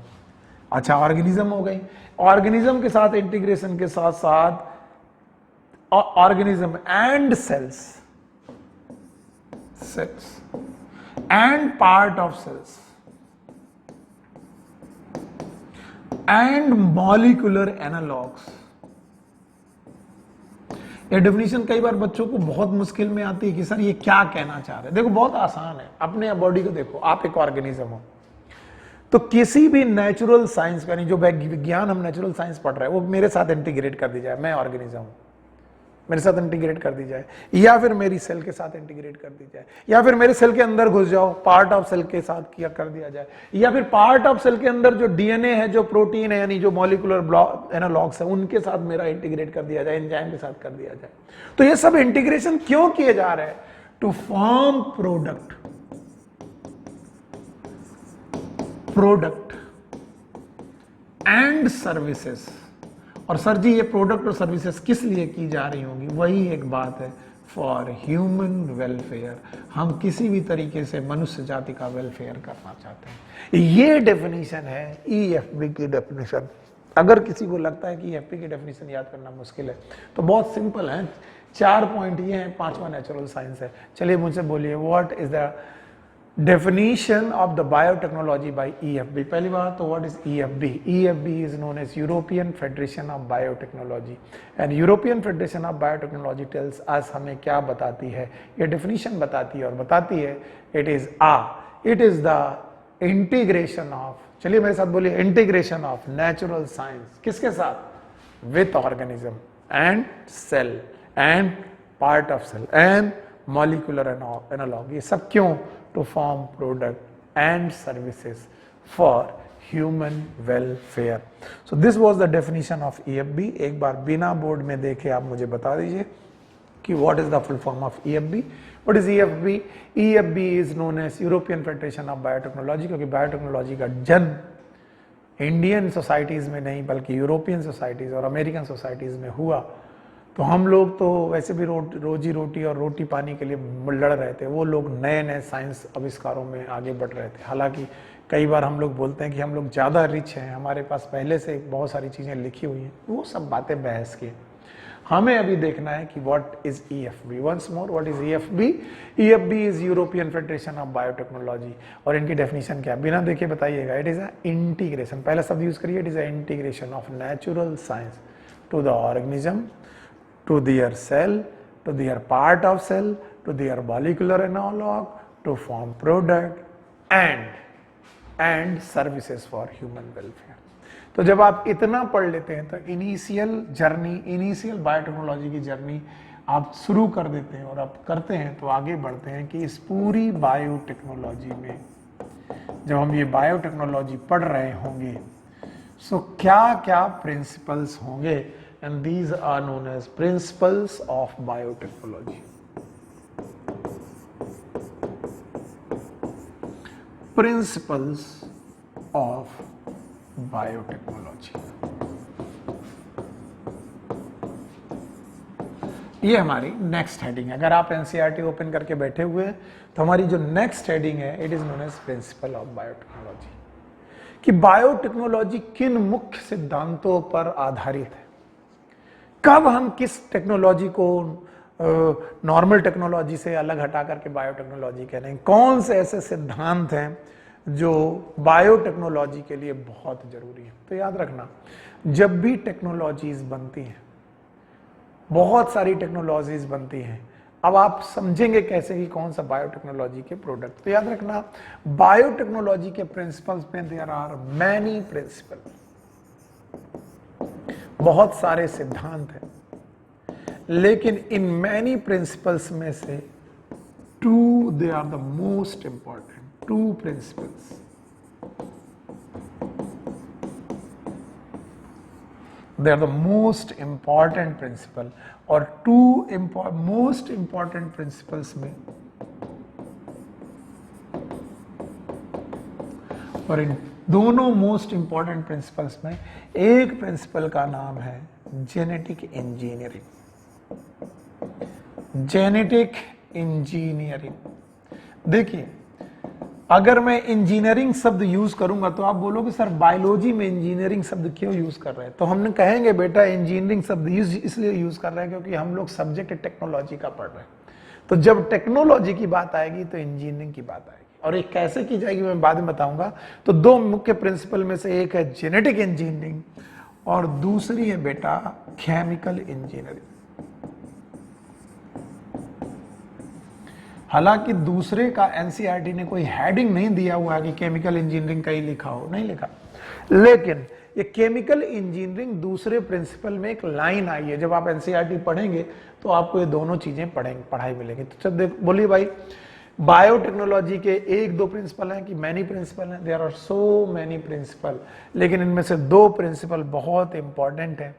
अच्छा, ऑर्गेनिज्म हो गई। ऑर्गेनिज्म के साथ इंटीग्रेशन के साथ साथ organism and cells and part of cells and molecular analogues. ये डेफिनेशन कई बार बच्चों को बहुत मुश्किल में आती है कि सर ये क्या कहना चाह रहे हैं। देखो बहुत आसान है, अपने बॉडी को देखो, आप एक ऑर्गेनिज्म हो। तो किसी भी नेचुरल साइंस का, नहीं जो विज्ञान हम नेचुरल साइंस पढ़ रहे हैं वो मेरे साथ इंटीग्रेट कर दी जाए, मैं ऑर्गेनिज्म हूं, मेरे साथ इंटीग्रेट कर दी जाए, या फिर मेरी सेल के साथ इंटीग्रेट कर दी जाए, या फिर मेरे सेल के अंदर घुस जाओ, पार्ट ऑफ सेल के साथ किया कर दिया जाए, या फिर पार्ट ऑफ सेल के अंदर जो डीएनए है, जो प्रोटीन है, यानी जो मॉलिक्यूलर एनालॉग्स है, उनके साथ मेरा इंटीग्रेट कर दिया जाए, एंजाइम के साथ कर दिया जाए। तो ये सब इंटीग्रेशन क्यों किए जा रहे हैं? To form product and services. और सर जी ये प्रोडक्ट और सर्विसेज किस लिए की जा रही होंगी? वही एक बात है, फॉर ह्यूमन वेलफेयर। हम किसी भी तरीके से मनुष्य जाति का वेलफेयर करना चाहते हैं। ये डेफिनेशन है ईएफबी की डेफिनेशन। अगर किसी को लगता है कि ईएफबी की डेफिनेशन याद करना मुश्किल है तो बहुत सिंपल है, 4 पॉइंट ये हैं, 5वां नेचुरल साइंस है। चलिए मुझसे बोलिए, what is the definition of the biotechnology by EFB। पहली बात तो what is EFB? EFB is known as European Federation of Biotechnology and European Federation of Biotechnology tells us हमें क्या बताती है? ये definition बताती है और बताती है it is the integration of, चलिए मेरे साथ बोलिए, integration of natural science किसके साथ? with organism and cell and part of cell and molecular analog। ये सब क्यों? to form product and services for human welfare। so this was the definition of EFB। एक बार बिना बोर्ड में देखे आप मुझे बता दीजिए कि what is the full form of EFB। what is EFB? EFB is known as European Federation of Biotechnology, क्योंकि बायोटेक्नोलॉजी का जन्म इंडियन सोसाइटीज में नहीं बल्कि यूरोपियन सोसाइटीज और अमेरिकन सोसाइटीज में हुआ। तो हम लोग तो वैसे भी रोजी रोटी और रोटी पानी के लिए लड़ रहे थे, वो लोग नए नए साइंस आविष्कारों में आगे बढ़ रहे थे। हालांकि कई बार हम लोग बोलते हैं कि हम लोग ज़्यादा रिच हैं, हमारे पास पहले से बहुत सारी चीज़ें लिखी हुई हैं, वो सब बातें बहस की। हमें अभी देखना है कि what is EFB। Once more, what is EFB? EFB is European Federation of Biotechnology. और इनकी डेफिनेशन क्या, बिना देखे बताइएगा। इट इज अ इंटीग्रेशन, पहला शब्द यूज करिए, it is a integration of natural science to the organism, to their cell, to their part of cell, to their molecular analog, to form product and services for human welfare। तो जब आप इतना पढ़ लेते हैं तो initial biotechnology की journey आप शुरू कर देते हैं और आप करते हैं तो आगे बढ़ते हैं कि इस पूरी बायोटेक्नोलॉजी में जब हम ये बायोटेक्नोलॉजी पढ़ रहे होंगे सो क्या क्या प्रिंसिपल्स होंगे, and these are known as principles of biotechnology. Principles of biotechnology, ये हमारी नेक्स्ट हेडिंग है। अगर आप एनसीईआरटी ओपन करके बैठे हुए हैं तो हमारी जो नेक्स्ट हेडिंग है it is known as principle of biotechnology, कि बायोटेक्नोलॉजी किन मुख्य सिद्धांतों पर आधारित है, कब हम किस टेक्नोलॉजी को नॉर्मल टेक्नोलॉजी से अलग हटा करके बायोटेक्नोलॉजी कह रहे हैं, कौन से ऐसे सिद्धांत हैं जो बायोटेक्नोलॉजी के लिए बहुत जरूरी है। तो याद रखना, जब भी टेक्नोलॉजीज बनती हैं, बहुत सारी टेक्नोलॉजीज बनती हैं, अब आप समझेंगे कैसे कि कौन सा बायोटेक्नोलॉजी के प्रोडक्ट। तो याद रखना, बायोटेक्नोलॉजी के प्रिंसिपल्स में देयर आर मैनी प्रिंसिपल, बहुत सारे सिद्धांत हैं, लेकिन इन मैनी प्रिंसिपल्स में से two they are the most important, two principles. They are the most important principle, और टू most important principles में, और इन दोनों मोस्ट इंपॉर्टेंट प्रिंसिपल्स में एक प्रिंसिपल का नाम है जेनेटिक इंजीनियरिंग। Genetic engineering. देखिए, अगर मैं इंजीनियरिंग शब्द यूज करूंगा तो आप बोलोगे सर बायोलॉजी में इंजीनियरिंग शब्द क्यों यूज कर रहे हैं, तो हमने कहेंगे बेटा इंजीनियरिंग शब्द इसलिए यूज कर रहे हैं क्योंकि हम लोग सब्जेक्ट टेक्नोलॉजी का पढ़ रहे हैं। तो जब टेक्नोलॉजी की बात आएगी तो इंजीनियरिंग की बात आएगी, और ये कैसे की जाएगी मैं बाद में बताऊंगा। तो दो मुख्य प्रिंसिपल में से एक है जेनेटिक इंजीनियरिंग और दूसरी है बेटा केमिकल इंजीनियरिंग। हालांकि दूसरे का एनसीईआरटी ने कोई हेडिंग नहीं दिया हुआ है कि केमिकल इंजीनियरिंग का ही लिखा हो, नहीं लिखा, लेकिन ये केमिकल इंजीनियरिंग दूसरे प्रिंसिपल में एक लाइन आई है। जब आप एनसीईआरटी पढ़ेंगे तो आपको ये दोनों चीजें पढ़ाई मिलेंगी। तो चल बोलिए भाई, बायोटेक्नोलॉजी के एक दो प्रिंसिपल हैं कि मैनी प्रिंसिपल हैं? There are so many principle, लेकिन इनमें से दो प्रिंसिपल बहुत इंपॉर्टेंट हैं,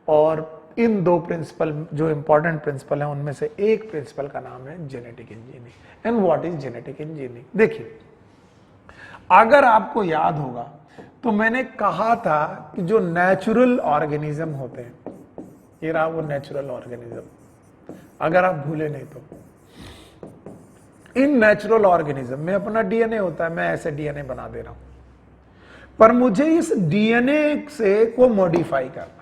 और इन दो प्रिंसिपल जो इंपॉर्टेंट प्रिंसिपल हैं उनमें से एक प्रिंसिपल का नाम है genetic engineering. And what is genetic engineering? देखिए, अगर आपको याद होगा तो मैंने कहा था कि जो नेचुरल ऑर्गेनिज्म होते हैं, ये रहा वो नेचुरल ऑर्गेनिज्म, अगर आप भूले नहीं तो, इन नेचुरल ऑर्गेनिज्म में अपना डीएनए होता है, मैं ऐसे डीएनए बना दे रहा हूं, पर मुझे इस डीएनए से को मॉडिफाई करना है।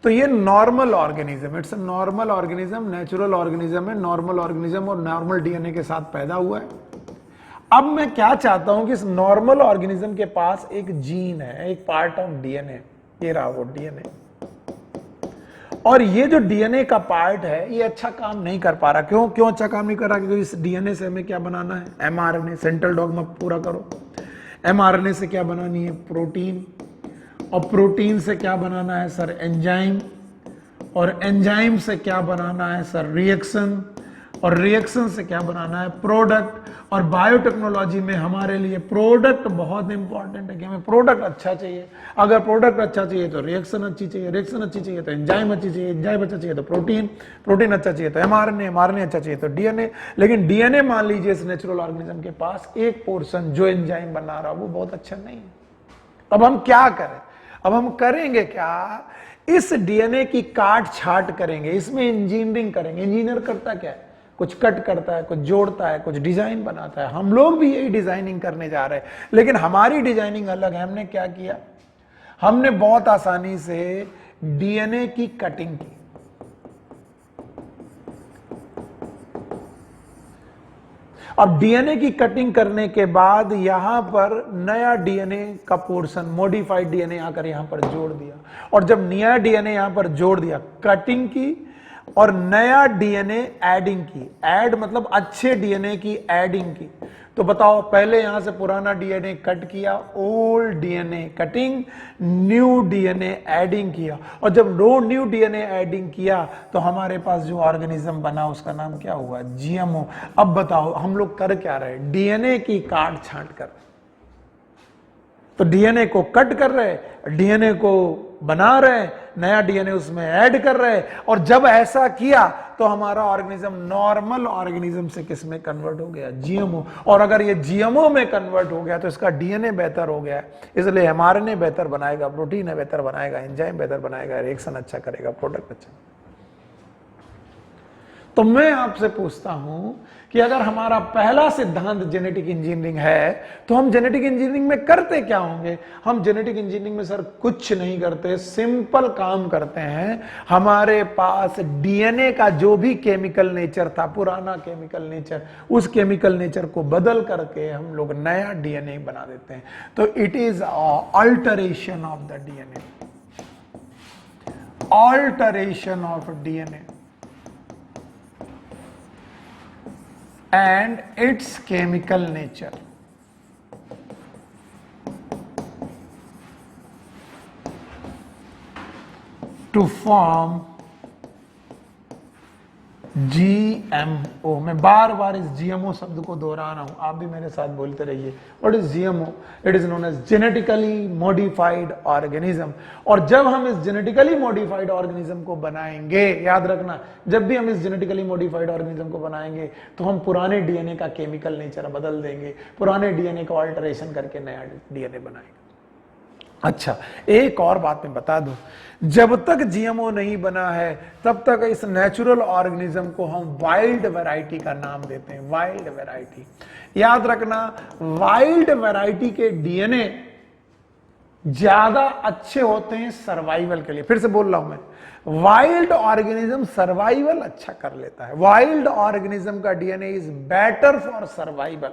तो ये normal organism, it's a normal organism, natural organism है, नॉर्मल ऑर्गेनिज्म और नॉर्मल डीएनए के साथ पैदा हुआ है। अब मैं क्या चाहता हूं कि इस नॉर्मल ऑर्गेनिज्म के पास एक जीन है, एक पार्ट ऑफ डीएनए, ये रहा वो डीएनए, और ये जो डीएनए का पार्ट है ये अच्छा काम नहीं कर पा रहा। क्यों अच्छा काम नहीं कर रहा? क्योंकि इस डीएनए से हमें क्या बनाना है? एमआरएनए। सेंट्रल डॉगमा पूरा करो। एमआरएनए से क्या बनानी है? प्रोटीन, और प्रोटीन से क्या बनाना है सर? एंजाइम, और एंजाइम से क्या बनाना है सर? रिएक्शन, और रिएक्शन से क्या बनाना है? प्रोडक्ट। और बायोटेक्नोलॉजी में हमारे लिए प्रोडक्ट बहुत इंपॉर्टेंट है कि हमें प्रोडक्ट अच्छा चाहिए। अगर प्रोडक्ट अच्छा चाहिए तो रिएक्शन अच्छी चाहिए, रिएक्शन अच्छी चाहिए तो एंजाइम अच्छी चाहिए, एंजाइम अच्छा चाहिए तो प्रोटीन, प्रोटीन अच्छा चाहिए तो एमआरएनए, एमआरएनए अच्छा चाहिए तो डीएनए। लेकिन डीएनए मान लीजिए इस नेचुरल ऑर्गेनिज्म के पास एक पोर्शन जो एंजाइम बना रहा वो बहुत अच्छा नहीं है। अब हम क्या करें? अब हम करेंगे क्या? इस डीएनए की काट छाट करेंगे, इसमें इंजीनियरिंग करेंगे। इंजीनियर करता क्या है? कुछ कट करता है, कुछ जोड़ता है, कुछ डिजाइन बनाता है। हम लोग भी यही डिजाइनिंग करने जा रहे हैं, लेकिन हमारी डिजाइनिंग अलग है। हमने क्या किया? हमने बहुत आसानी से डीएनए की कटिंग की। अब डीएनए की कटिंग करने के बाद यहां पर नया डीएनए का पोर्शन, मॉडिफाइड डीएनए आकर यहां पर जोड़ दिया, और जब नया डीएनए यहां पर जोड़ दिया, कटिंग की, और नया डीएनए एडिंग की, ऐड मतलब अच्छे डीएनए की एडिंग की। तो बताओ, पहले यहां से पुराना डीएनए कट किया, old DNA cutting, new DNA adding किया, और जब न्यू डीएनए एडिंग किया तो हमारे पास जो ऑर्गेनिज्म बना उसका नाम क्या हुआ? जीएमओ। अब बताओ हम लोग कर क्या रहे? डीएनए की काट छांट कर, तो डीएनए को कट कर रहे, डीएनए को बना रहे, नया डीएनए उसमें ऐड कर रहे, और जब ऐसा किया तो हमारा ऑर्गेनिज्म नॉर्मल ऑर्गेनिज्म से किस में कन्वर्ट हो गया? जीएमओ। और अगर ये जीएमओ में कन्वर्ट हो गया तो इसका डीएनए बेहतर हो गया, इसलिए एमआरएनए बेहतर बनाएगा, प्रोटीन बेहतर बनाएगा, एंजाइम बेहतर बनाएगा, रिएक्शन अच्छा करेगा, प्रोडक्ट अच्छा। तो मैं आपसे पूछता हूं कि अगर हमारा पहला सिद्धांत जेनेटिक इंजीनियरिंग है तो हम जेनेटिक इंजीनियरिंग में करते क्या होंगे? हम जेनेटिक इंजीनियरिंग में सर कुछ नहीं करते, सिंपल काम करते हैं। हमारे पास डीएनए का जो भी केमिकल नेचर था, पुराना केमिकल नेचर, उस केमिकल नेचर को बदल करके हम लोग नया डीएनए बना देते हैं। तो it is alteration of the DNA, alteration of DNA and its chemical nature. To form GMO। मैं बार बार इस GMO शब्द को दोहरा रहा हूं, आप भी मेरे साथ बोलते रहिए। What is GMO? It is known as genetically modified organism। और जब हम इस जेनेटिकली मॉडिफाइड ऑर्गेनिज्म को बनाएंगे, याद रखना, जब भी हम इस जेनेटिकली मॉडिफाइड ऑर्गेनिज्म को बनाएंगे तो हम पुराने डीएनए का केमिकल नेचर बदल देंगे, पुराने डीएनए को अल्टरेशन करके नया डीएनए बनाएंगे। अच्छा, एक और बात मैं बता दूं, जब तक जीएमओ नहीं बना है तब तक इस नेचुरल ऑर्गेनिज्म को हम वाइल्ड वैरायटी का नाम देते हैं, वाइल्ड वैरायटी। याद रखना, वाइल्ड वैरायटी के डीएनए ज्यादा अच्छे होते हैं सर्वाइवल के लिए। फिर से बोल रहा हूं मैं, वाइल्ड ऑर्गेनिज्म सर्वाइवल अच्छा कर लेता है, वाइल्ड ऑर्गेनिज्म का DNA is better for survival,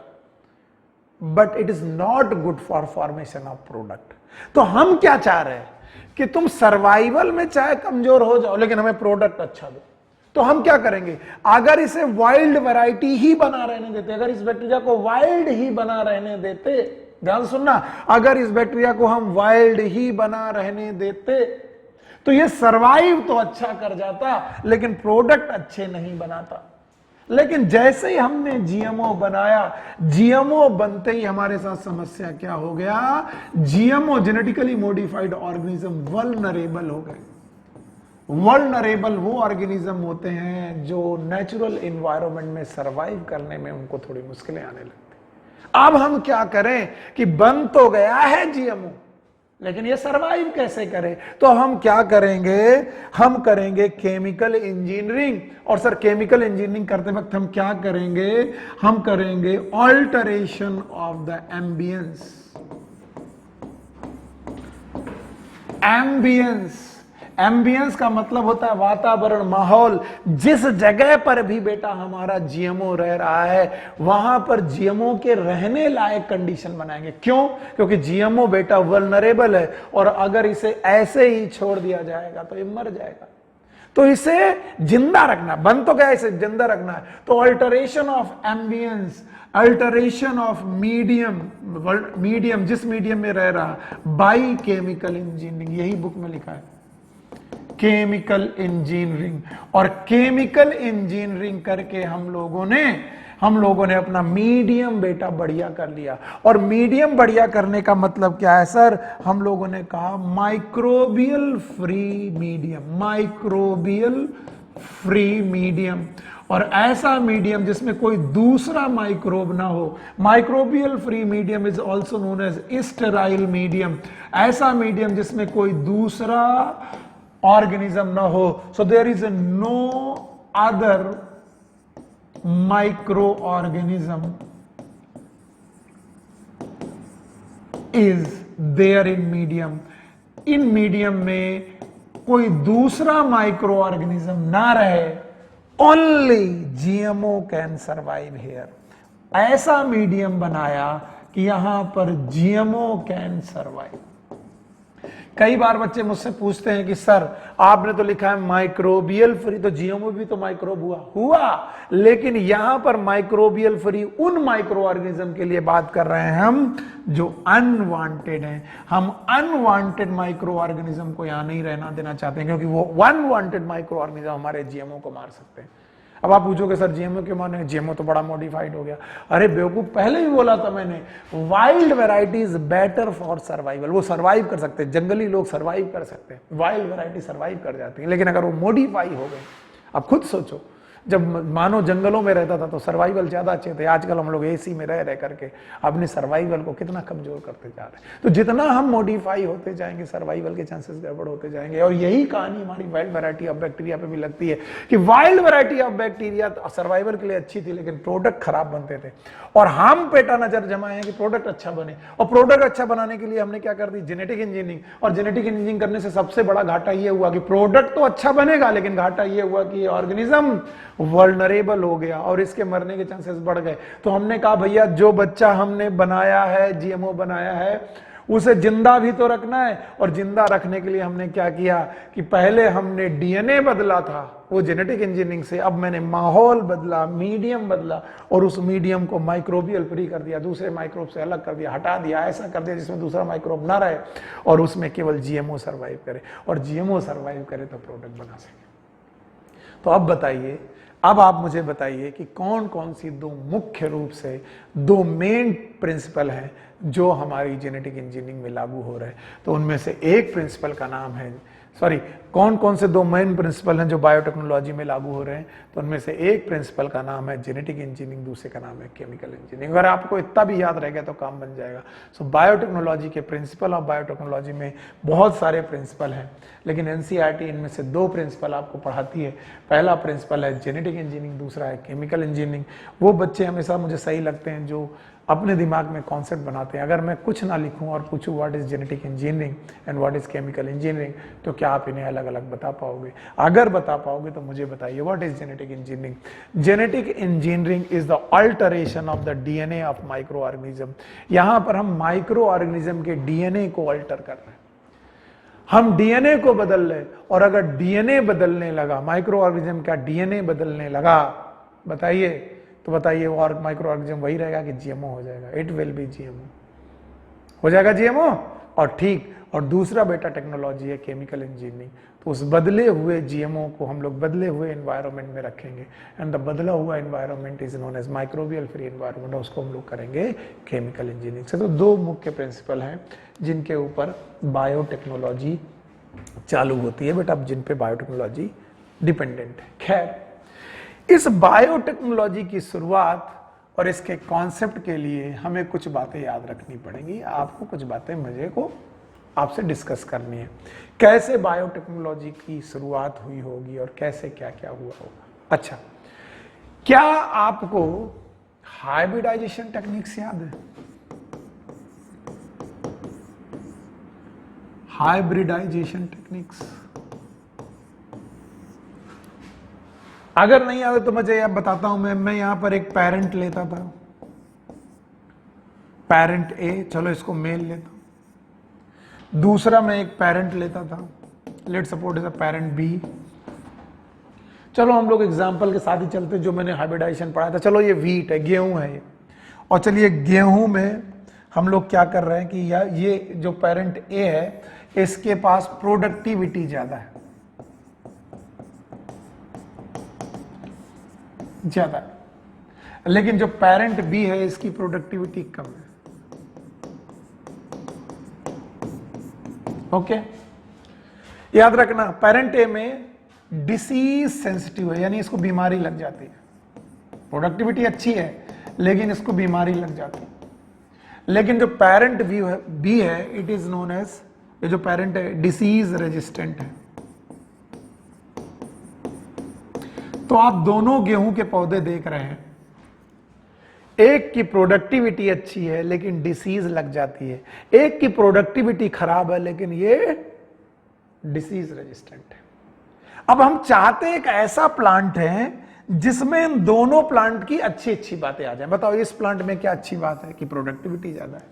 but it is not good for formation of product. तो हम क्या चाह रहे हैं कि तुम सर्वाइवल में चाहे कमजोर हो जाओ लेकिन हमें प्रोडक्ट अच्छा दो। तो हम क्या करेंगे, अगर इसे वाइल्ड वैरायटी ही बना रहने देते, अगर इस बैक्टीरिया को वाइल्ड ही बना रहने देते, ध्यान सुनना, अगर इस बैक्टीरिया को हम वाइल्ड ही बना रहने देते तो ये सर्वाइव तो अच्छा कर जाता लेकिन प्रोडक्ट अच्छे नहीं बनाता। लेकिन जैसे ही हमने जीएमओ बनाया, जीएमओ बनते ही हमारे साथ समस्या क्या हो गया? GMO genetically modified organism vulnerable हो गए। वल्नरेबल वो ऑर्गेनिज्म होते हैं जो नेचुरल एनवायरनमेंट में सरवाइव करने में उनको थोड़ी मुश्किलें आने लगती। अब हम क्या करें कि बन तो गया है जीएमओ लेकिन ये सरवाइव कैसे करे? तो हम क्या करेंगे, हम करेंगे केमिकल इंजीनियरिंग। और सर केमिकल इंजीनियरिंग करते वक्त हम क्या करेंगे? हम करेंगे alteration of the ambience. Ambience, ambience का मतलब होता है वातावरण, माहौल। जिस जगह पर भी बेटा हमारा जीएमओ रह रहा है वहां पर जीएमओ के रहने लायक कंडीशन बनाएंगे। क्यों? क्योंकि जीएमओ बेटा वल्नरेबल है और अगर इसे ऐसे ही छोड़ दिया जाएगा तो ये मर जाएगा। तो इसे जिंदा रखना, बन तो गया, इसे जिंदा रखना है। तो alteration of ambience, alteration of medium, medium जिस मीडियम में रह रहा, बाई केमिकल इंजीनियरिंग, यही बुक में लिखा है केमिकल इंजीनियरिंग। और केमिकल इंजीनियरिंग करके हम लोगों ने अपना मीडियम बेटा बढ़िया कर लिया। और मीडियम बढ़िया करने का मतलब क्या है सर? हम लोगों ने कहा microbial free medium, microbial free medium. और ऐसा मीडियम जिसमें कोई दूसरा माइक्रोब ना हो। Microbial free medium is also known as sterile medium. ऐसा मीडियम जिसमें कोई दूसरा organism na ho, so there is no other microorganism is there in medium। in medium में कोई दूसरा माइक्रो ऑर्गेनिज्म ना रहे, only GMO can survive here। ऐसा मीडियम बनाया कि यहां पर GMO can survive। कई बार बच्चे मुझसे पूछते हैं कि सर आपने तो लिखा है माइक्रोबियल फ्री, तो जीएमओ भी तो माइक्रोब हुआ, लेकिन यहां पर माइक्रोबियल फ्री उन माइक्रो ऑर्गेनिज्म के लिए बात कर रहे हैं हम जो अनवांटेड हैं। हम अनवांटेड माइक्रो ऑर्गेनिज्म को यहां नहीं रहना देना चाहते हैं, क्योंकि वो अनवांटेड माइक्रो ऑर्गेनिज्म हमारे जीएमओ को मार सकते हैं। अब आप पूछोगे सर जीएमओ क्यों माने, जीएमओ तो बड़ा मॉडिफाइड हो गया। अरे बेवकूफ, पहले ही बोला था मैंने, wild variety is better for survival. वो सर्वाइव कर सकते हैं, जंगली लोग सर्वाइव कर सकते हैं, वाइल्ड वेराइटी सर्वाइव कर जाती है। लेकिन अगर वो मॉडिफाई हो गए, अब खुद सोचो, जब मानो जंगलों में रहता था तो सर्वाइवल ज्यादा अच्छे थे। आजकल हम लोग एसी में रह करके अपने सर्वाइवल को कितना कमजोर करते जा रहे हैं। तो जितना हम मॉडिफाई होते जाएंगे, सर्वाइवल के चांसेस गड़बड़ होते जाएंगे। और यही कहानी हमारी वाइल्ड वैरायटी ऑफ बैक्टीरिया पे भी लगती है कि wild variety of bacteria survival के लिए अच्छी थी, लेकिन प्रोडक्ट खराब बनते थे। और हम पेटा नजर जमाए हैं कि प्रोडक्ट अच्छा बने, और प्रोडक्ट अच्छा बनाने के लिए हमने क्या कर दी, जेनेटिक इंजीनियरिंग। और जेनेटिक इंजीनियरिंग करने से सबसे बड़ा घाटा ये हुआ कि प्रोडक्ट तो अच्छा बनेगा, लेकिन घाटा ये हुआ कि ऑर्गेनिज्म वल्नरेबल हो गया और इसके मरने के चांसेस बढ़ गए। तो हमने कहा भैया जो बच्चा हमने बनाया है, जीएमओ बनाया है, उसे जिंदा भी तो रखना है। और जिंदा रखने के लिए हमने क्या किया कि पहले हमने डीएनए बदला था वो जेनेटिक इंजीनियरिंग से, अब मैंने माहौल बदला, मीडियम बदला, और उस मीडियम को माइक्रोबियल फ्री कर दिया, दूसरे माइक्रोब से अलग कर दिया, हटा दिया, ऐसा कर दिया जिसमें दूसरा माइक्रोब ना रहे और उसमें केवल जीएमओ सर्वाइव करे। और जीएमओ सर्वाइव करे तो प्रोडक्ट बना सके। तो अब बताइए, अब आप मुझे बताइए कि कौन कौन सी दो मुख्य रूप से दो मेन प्रिंसिपल हैं जो हमारी जेनेटिक इंजीनियरिंग में लागू हो रहे हैं। तो उनमें से एक प्रिंसिपल का नाम है, कौन कौन से दो मेन प्रिंसिपल हैं जो बायोटेक्नोलॉजी में लागू हो रहे हैं। तो उनमें से एक प्रिंसिपल का नाम है जेनेटिक इंजीनियरिंग, दूसरे का नाम है केमिकल इंजीनियरिंग। अगर आपको इतना भी याद रह गया तो काम बन जाएगा। सो बायोटेक्नोलॉजी के प्रिंसिपल ऑफ बायोटेक्नोलॉजी में बहुत सारे प्रिंसिपल हैं, लेकिन एनसीईआरटी इनमें से दो प्रिंसिपल आपको पढ़ाती है। पहला प्रिंसिपल है जेनेटिक इंजीनियरिंग, दूसरा है केमिकल इंजीनियरिंग। वो बच्चे हमेशा मुझे सही लगते हैं जो अपने दिमाग में कॉन्सेप्ट बनाते हैं। अगर मैं कुछ ना लिखूं और पूछूं what is genetic engineering and what is chemical engineering, तो क्या आप इन्हें अलग अलग बता पाओगे? अगर बता पाओगे तो मुझे बताइए what is genetic engineering. Genetic engineering is the alteration of the DNA of micro organism. यहां पर हम माइक्रो ऑर्गेनिज्म के डीएनए को अल्टर कर रहे हैं। हम डीएनए को बदल रहे, और अगर डीएनए बदलने लगा, माइक्रो ऑर्गेनिज्म का डीएनए बदलने लगा, बताइए तो बताइए वो और माइक्रो ऑर्गेनिज्म वही रहेगा कि जीएमओ हो जाएगा? इट विल बी जीएमओ, हो जाएगा जीएमओ। और ठीक, और दूसरा बेटा टेक्नोलॉजी है केमिकल इंजीनियरिंग। तो उस बदले हुए जीएमओ को हम लोग बदले हुए एनवायरनमेंट में रखेंगे, एंड द बदला हुआ environment is known as microbial free environment, और उसको हम लोग करेंगे केमिकल इंजीनियरिंग से। तो दो मुख्य प्रिंसिपल हैं जिनके ऊपर बायोटेक्नोलॉजी चालू होती है, बट अब जिन पे बायोटेक्नोलॉजी डिपेंडेंट है। खैर, इस बायोटेक्नोलॉजी की शुरुआत और इसके कॉन्सेप्ट के लिए हमें कुछ बातें याद रखनी पड़ेंगी। आपको कुछ बातें मुझे को आपसे डिस्कस करनी है। कैसे बायोटेक्नोलॉजी की शुरुआत हुई होगी और कैसे क्या क्या हुआ होगा। अच्छा, क्या आपको हाइब्रिडाइजेशन टेक्निक्स याद है? हाइब्रिडाइजेशन टेक्निक्स अगर नहीं आए तो मुझे अब बताता हूं। मैं यहां पर एक पेरेंट लेता था, पेरेंट ए, चलो इसको मेल लेता हूं। दूसरा मैं एक पेरेंट लेता था, let support is a parent B. चलो हम लोग एग्जांपल के साथ ही चलते, जो मैंने हाइब्रिडाइजेशन पढ़ा था। चलो ये व्हीट है, गेहूं है ये, और चलिए गेहूं में हम लोग क्या कर रहे हैं कि ये जो पेरेंट ए है, इसके पास प्रोडक्टिविटी ज्यादा है, ज्यादा है, लेकिन जो पेरेंट बी है इसकी प्रोडक्टिविटी कम है। ओके, याद रखना, पेरेंट ए में डिसीज सेंसिटिव है, यानी इसको बीमारी लग जाती है। प्रोडक्टिविटी अच्छी है लेकिन इसको बीमारी लग जाती है। लेकिन जो पेरेंट बी है, इट इज नोन एज, ये जो पेरेंट है डिसीज रेजिस्टेंट है। तो आप दोनों गेहूं के पौधे देख रहे हैं, एक की प्रोडक्टिविटी अच्छी है लेकिन डिसीज लग जाती है, एक की प्रोडक्टिविटी खराब है लेकिन ये डिसीज रेजिस्टेंट है। अब हम चाहते हैं एक ऐसा प्लांट है जिसमें इन दोनों प्लांट की अच्छी अच्छी बातें आ जाए। बताओ इस प्लांट में क्या अच्छी बात है कि प्रोडक्टिविटी ज्यादा है,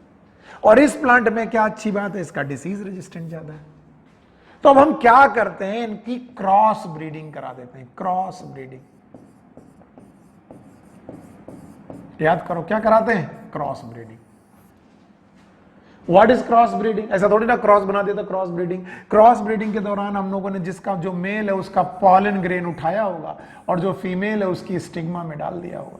और इस प्लांट में क्या अच्छी बात है, इसका डिसीज रेजिस्टेंट ज्यादा है। तो अब हम क्या करते हैं, इनकी क्रॉस ब्रीडिंग करा देते हैं। क्रॉस ब्रीडिंग याद करो, क्या कराते हैं, cross breeding. What is cross breeding? ऐसा थोड़ी ना क्रॉस बना देता क्रॉस ब्रीडिंग। क्रॉस ब्रीडिंग के दौरान हम लोगों ने जिसका जो मेल है उसका पॉलन ग्रेन उठाया होगा और जो फीमेल है उसकी स्टिग्मा में डाल दिया होगा।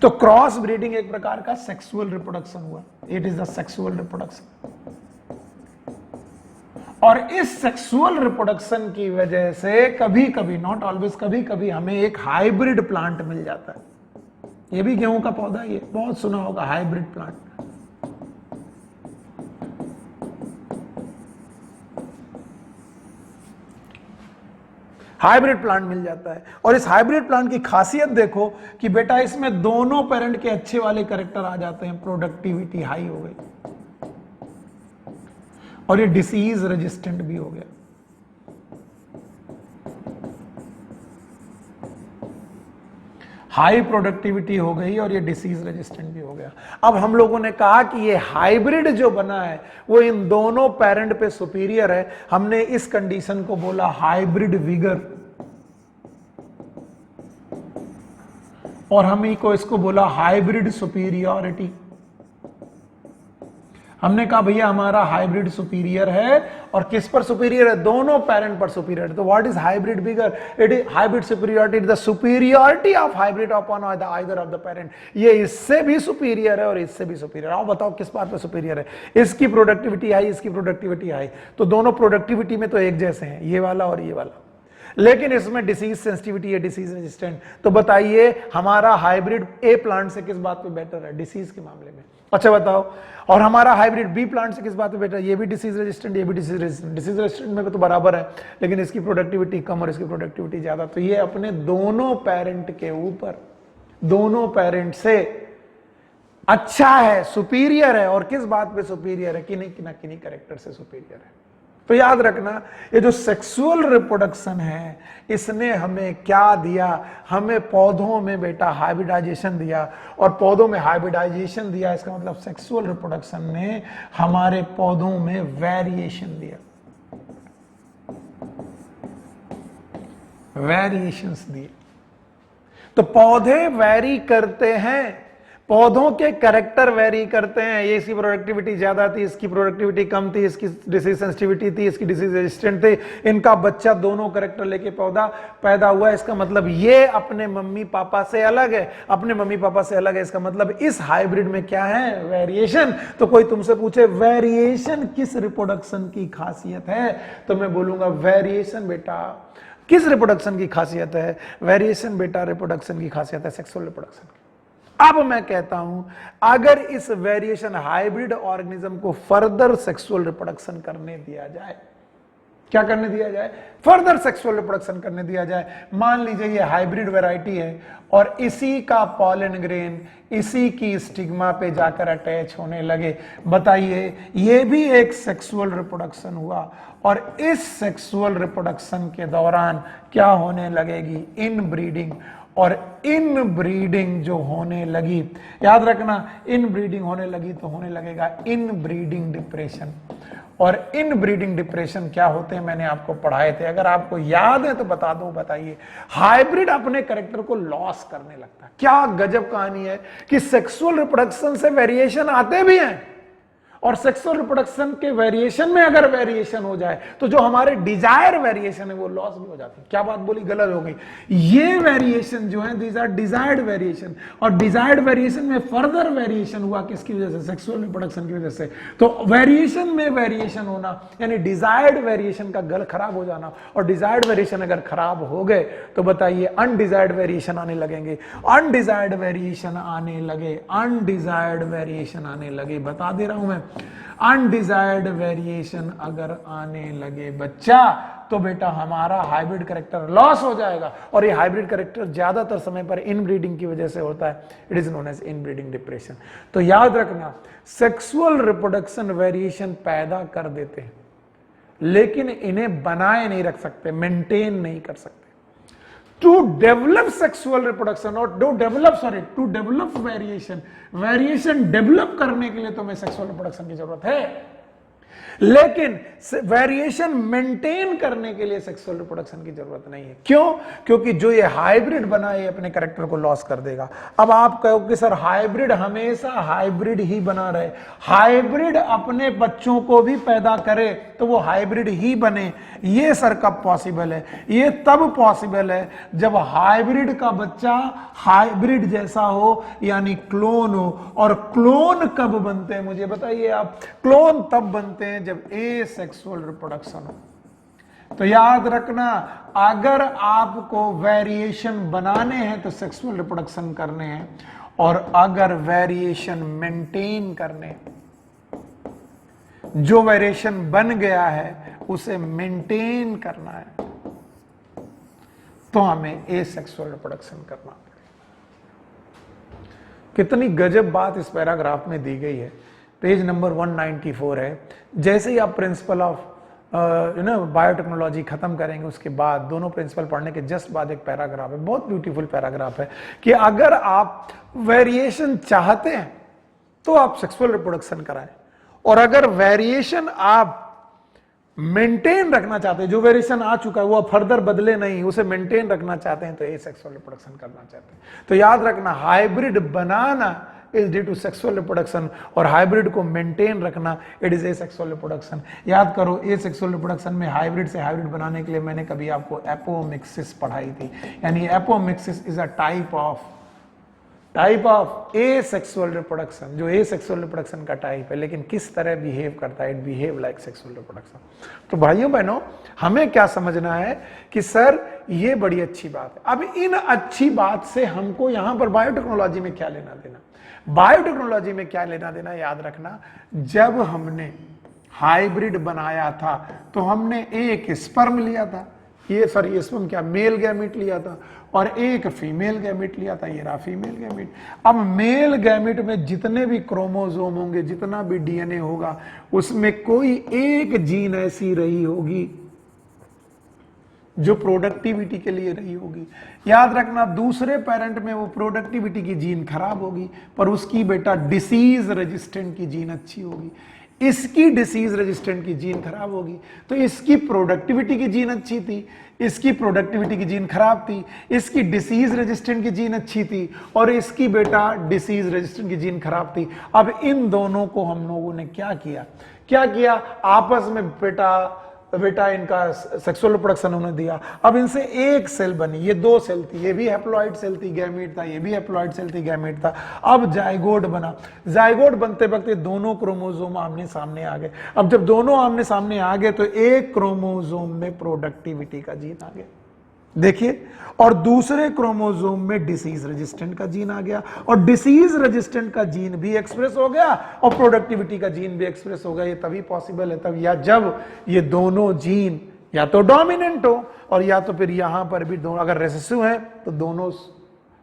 तो क्रॉस ब्रीडिंग एक प्रकार का सेक्सुअल रिप्रोडक्शन हुआ। It is the sexual reproduction. और इस सेक्सुअल रिप्रोडक्शन की वजह से कभी कभी, नॉट ऑलवेज, कभी कभी हमें एक हाइब्रिड प्लांट मिल जाता है। ये भी गेहूं का पौधा, ये बहुत सुना होगा, हाइब्रिड प्लांट। हाइब्रिड प्लांट मिल जाता है। और इस हाइब्रिड प्लांट की खासियत देखो कि बेटा इसमें दोनों पेरेंट के अच्छे वाले कैरेक्टर आ जाते हैं। प्रोडक्टिविटी हाई हो गई और ये डिसीज रेजिस्टेंट भी हो गया। हाई प्रोडक्टिविटी हो गई और ये डिसीज रेजिस्टेंट भी हो गया। अब हम लोगों ने कहा कि ये हाइब्रिड जो बना है वो इन दोनों पेरेंट पे सुपीरियर है। हमने इस कंडीशन को बोला हाइब्रिड विगर, और हम ही को इसको बोला हाइब्रिड सुपीरियरिटी। हमने कहा भैया हमारा हाइब्रिड सुपीरियर है, और किस पर सुपीरियर है, दोनों पेरेंट पर सुपीरियर। तो what is hybrid vigour? It is hybrid superiority, the superiority of hybrid upon either of the parent. ये इससे भी सुपीरियर है और इससे भी सुपीरियर। आओ बताओ किस बात पे सुपीरियर है? इसकी प्रोडक्टिविटी हाई, इसकी प्रोडक्टिविटी हाई, तो दोनों प्रोडक्टिविटी में तो एक जैसे हैं, ये वाला और ये वाला, लेकिन इसमें डिसीज सेंसिटिविटी है, डिसीज रेजिस्टेंट। तो बताइए हमारा हाइब्रिड ए प्लांट से किस बात पे बेटर है? डिसीज के मामले में। अच्छा बताओ, और हमारा हाइब्रिड बी प्लांट से किस बात पे बेटर है? ये भी डिसीज रेजिस्टेंट, ये भी डिसीज रेजिस्टेंट। डिसीज रेजिस्टेंट में तो बराबर है, लेकिन इसकी प्रोडक्टिविटी कम और इसकी प्रोडक्टिविटी ज्यादा। तो ये अपने दोनों पेरेंट के ऊपर, दोनों पेरेंट से अच्छा है, सुपीरियर है। और किस बात पे सुपीरियर है? किन्हीं कैरेक्टर से सुपीरियर है। तो याद रखना, ये जो सेक्सुअल रिप्रोडक्शन है इसने हमें क्या दिया? हमें पौधों में बेटा हाइब्रिडाइजेशन दिया, और पौधों में हाइब्रिडाइजेशन दिया इसका मतलब सेक्सुअल रिप्रोडक्शन ने हमारे पौधों में वेरिएशन दिया, वेरिएशंस दिए। तो पौधे वेरी करते हैं, पौधों के कैरेक्टर वेरी करते हैं। ये इसकी प्रोडक्टिविटी ज्यादा थी, इसकी प्रोडक्टिविटी कम थी, इसकी डिसीज सेंसिटिविटी थी, इसकी डिसीज रेजिस्टेंट थी। इनका बच्चा दोनों कैरेक्टर लेके पौधा पैदा हुआ। इसका मतलब ये अपने मम्मी पापा से अलग है, अपने मम्मी पापा से अलग है। इसका मतलब इस हाइब्रिड में क्या है? वेरिएशन। तो कोई तुमसे पूछे वेरिएशन किस रिप्रोडक्शन की खासियत है, तो मैं बोलूंगा वेरिएशन बेटा किस रिप्रोडक्शन की खासियत है? वेरिएशन बेटा रिप्रोडक्शन की खासियत है, सेक्सुअल रिप्रोडक्शन की। अब मैं कहता हूं अगर इस वेरिएशन हाइब्रिड ऑर्गेनिज्म को फर्दर सेक्सुअल रिप्रोडक्शन करने दिया जाए, क्या करने दिया जाए? फर्दर सेक्सुअल रिप्रोडक्शन करने दिया जाए। मान लीजिए ये हाइब्रिड वैरायटी है और इसी का पॉलन ग्रेन इसी की स्टिग्मा पे जाकर अटैच होने लगे। बताइए ये भी एक सेक्सुअल रिप्रोडक्शन हुआ, और इस सेक्सुअल रिप्रोडक्शन के दौरान क्या होने लगेगी? इन ब्रीडिंग। और इन ब्रीडिंग जो होने लगी, याद रखना, इन ब्रीडिंग होने लगी तो होने लगेगा इन ब्रीडिंग डिप्रेशन। और इन ब्रीडिंग डिप्रेशन क्या होते हैं मैंने आपको पढ़ाए थे, अगर आपको याद है तो बता दो। बताइए, हाइब्रिड अपने कैरेक्टर को लॉस करने लगता है। क्या गजब कहानी है कि सेक्सुअल रिप्रोडक्शन से वेरिएशन आते भी हैं, और सेक्सुअल रिप्रोडक्शन के वेरिएशन में अगर वेरिएशन हो जाए तो जो हमारे डिजायर वेरिएशन है वो लॉस भी हो जाती है। क्या बात बोली? गलत हो गई। ये वेरिएशन जो है दीज आर डिजायर्ड वेरिएशन, और डिजायर्ड वेरिएशन में फर्दर वेरिएशन हुआ किसकी वजह से? सेक्सुअल रिप्रोडक्शन की वजह से। तो वेरिएशन में वेरिएशन होना यानी डिजायर्ड वेरिएशन का गल खराब हो जाना, और डिजायर्ड वेरिएशन अगर खराब हो गए तो बताइए अनडिजायर्ड वेरिएशन आने लगेंगे। अनडिजायर्ड वेरिएशन आने लगे, अनडिजायर्ड वेरिएशन आने लगे, बता दे रहा हूं मैं। अनडिजायर्ड वेरिएशन अगर आने लगे बच्चा, तो बेटा हमारा हाइब्रिड कैरेक्टर लॉस हो जाएगा, और ये हाइब्रिड कैरेक्टर ज्यादातर समय पर इनब्रीडिंग की वजह से होता है। It is known as inbreeding depression. तो याद रखना, सेक्सुअल रिप्रोडक्शन वेरिएशन पैदा कर देते हैं, लेकिन इन्हें बनाए नहीं रख सकते, मेंटेन नहीं कर सकते। टू डेवलप सेक्सुअल रिप्रोडक्शन और टू डेवलप वेरिएशन डेवलप करने के लिए तुम्हें सेक्सुअल रिप्रोडक्शन की जरूरत है, लेकिन वेरिएशन मेंटेन करने के लिए सेक्सुअल रिप्रोडक्शन की जरूरत नहीं है। क्यों? क्योंकि जो ये हाइब्रिड बना है अपने कैरेक्टर को लॉस कर देगा। अब आप कहो कि सर हाइब्रिड हमेशा हाइब्रिड ही बना रहे, हाइब्रिड अपने बच्चों को भी पैदा करे तो वो हाइब्रिड ही बने, ये सर कब पॉसिबल है? ये तब पॉसिबल है जब हाइब्रिड का बच्चा हाइब्रिड जैसा हो, यानी क्लोन हो। और क्लोन कब बनते हैं मुझे बताइए आप? क्लोन तब बनते हैं जब एसेक्सुअल रिप्रोडक्शन हो। तो याद रखना, अगर आपको वेरिएशन बनाने हैं तो सेक्सुअल रिप्रोडक्शन करने हैं, और अगर वेरिएशन मेंटेन करने, जो वेरिएशन बन गया है उसे मेंटेन करना है, तो हमें एसेक्सुअल रिप्रोडक्शन करना है। कितनी गजब बात इस पैराग्राफ में दी गई है। पेज नंबर 194 है। जैसे ही आप प्रिंसिपल ऑफ बायोटेक्नोलॉजी खत्म करेंगे, उसके बाद दोनों प्रिंसिपल पढ़ने के जस्ट बाद एक पैराग्राफ है, बहुत ब्यूटीफुल पैराग्राफ है, कि अगर आप वेरिएशन चाहते हैं तो आप सेक्सुअल रिप्रोडक्शन कराएं, और अगर वेरिएशन आप मेंटेन रखना चाहते हैं, जो वेरिएशन आ चुका है वो फर्दर बदले नहीं, उसे मेंटेन रखना चाहते हैं, तो एसेक्सुअल रिप्रोडक्शन करना चाहते हैं। तो याद रखना, हाइब्रिड बनाना is due to sexual reproduction, और हाइब्रिड को मेंटेन रखना इट इज एसेक्सुअल रिप्रोडक्शन। याद करो, एसेक्सुअल रिप्रोडक्शन में हाइब्रिड से हाइब्रिड बनाने के लिए मैंने कभी आपको एपोमिक्सिस पढ़ाई थी, यानी apomixis is a type of asexual reproduction, जो एसेक्सुअल रिप्रोडक्शन का टाइप है, लेकिन किस तरह बिहेव करता है, it behave like sexual reproduction. तो भाइयों बहनों, हमें क्या समझना है कि सर ये बड़ी अच्छी बात है। अब इन अच्छी बात से हमको यहां पर बायोटेक्नोलॉजी में क्या लेना देना? बायोटेक्नोलॉजी में क्या लेना देना, याद रखना, जब हमने हाइब्रिड बनाया था तो हमने एक स्पर्म लिया था, ये स्पर्म क्या, मेल गैमीट लिया था, और एक फीमेल गैमीट लिया था, ये रहा फीमेल गैमीट। अब मेल गैमीट में जितने भी क्रोमोसोम होंगे, जितना भी डीएनए होगा, उसमें कोई एक जीन ऐसी रही होगी जो प्रोडक्टिविटी के लिए रही होगी। याद रखना, दूसरे पेरेंट में वो प्रोडक्टिविटी की जीन खराब होगी, पर उसकी बेटा डिसीज रेजिस्टेंट की जीन अच्छी होगी। इसकी डिसीज रेजिस्टेंट की जीन खराब होगी, तो इसकी प्रोडक्टिविटी की जीन अच्छी थी, इसकी प्रोडक्टिविटी की जीन खराब थी, इसकी डिसीज रेजिस्टेंट की जीन अच्छी थी, और इसकी बेटा डिसीज रेजिस्टेंट की जीन खराब थी। अब इन दोनों को हम लोगों ने क्या किया, आपस में बेटा इनका सेक्सुअल रिप्रोडक्शन उन्होंने दिया। अब इनसे एक सेल बनी, ये दो सेल थी, ये भी हैप्लॉइड सेल थी, गैमीट था, ये भी हैप्लॉइड सेल थी, गैमीट था। अब जाइगोट बना, जाइगोट बनते वक्त ये दोनों क्रोमोसोम आमने सामने आ गए। अब जब दोनों आमने सामने आ गए तो एक क्रोमोसोम में प्रोडक्टिविटी का जीन आ गया, देखिए, और दूसरे क्रोमोसोम में डिसीज रेजिस्टेंट का जीन आ गया, और डिसीज रेजिस्टेंट का जीन भी एक्सप्रेस हो गया और प्रोडक्टिविटी का जीन भी एक्सप्रेस हो गया। ये तभी पॉसिबल है तब, या जब ये दोनों जीन या तो डोमिनेंट हो, और या तो फिर यहां पर भी दोनों, अगर रेसेसिव है तो दोनों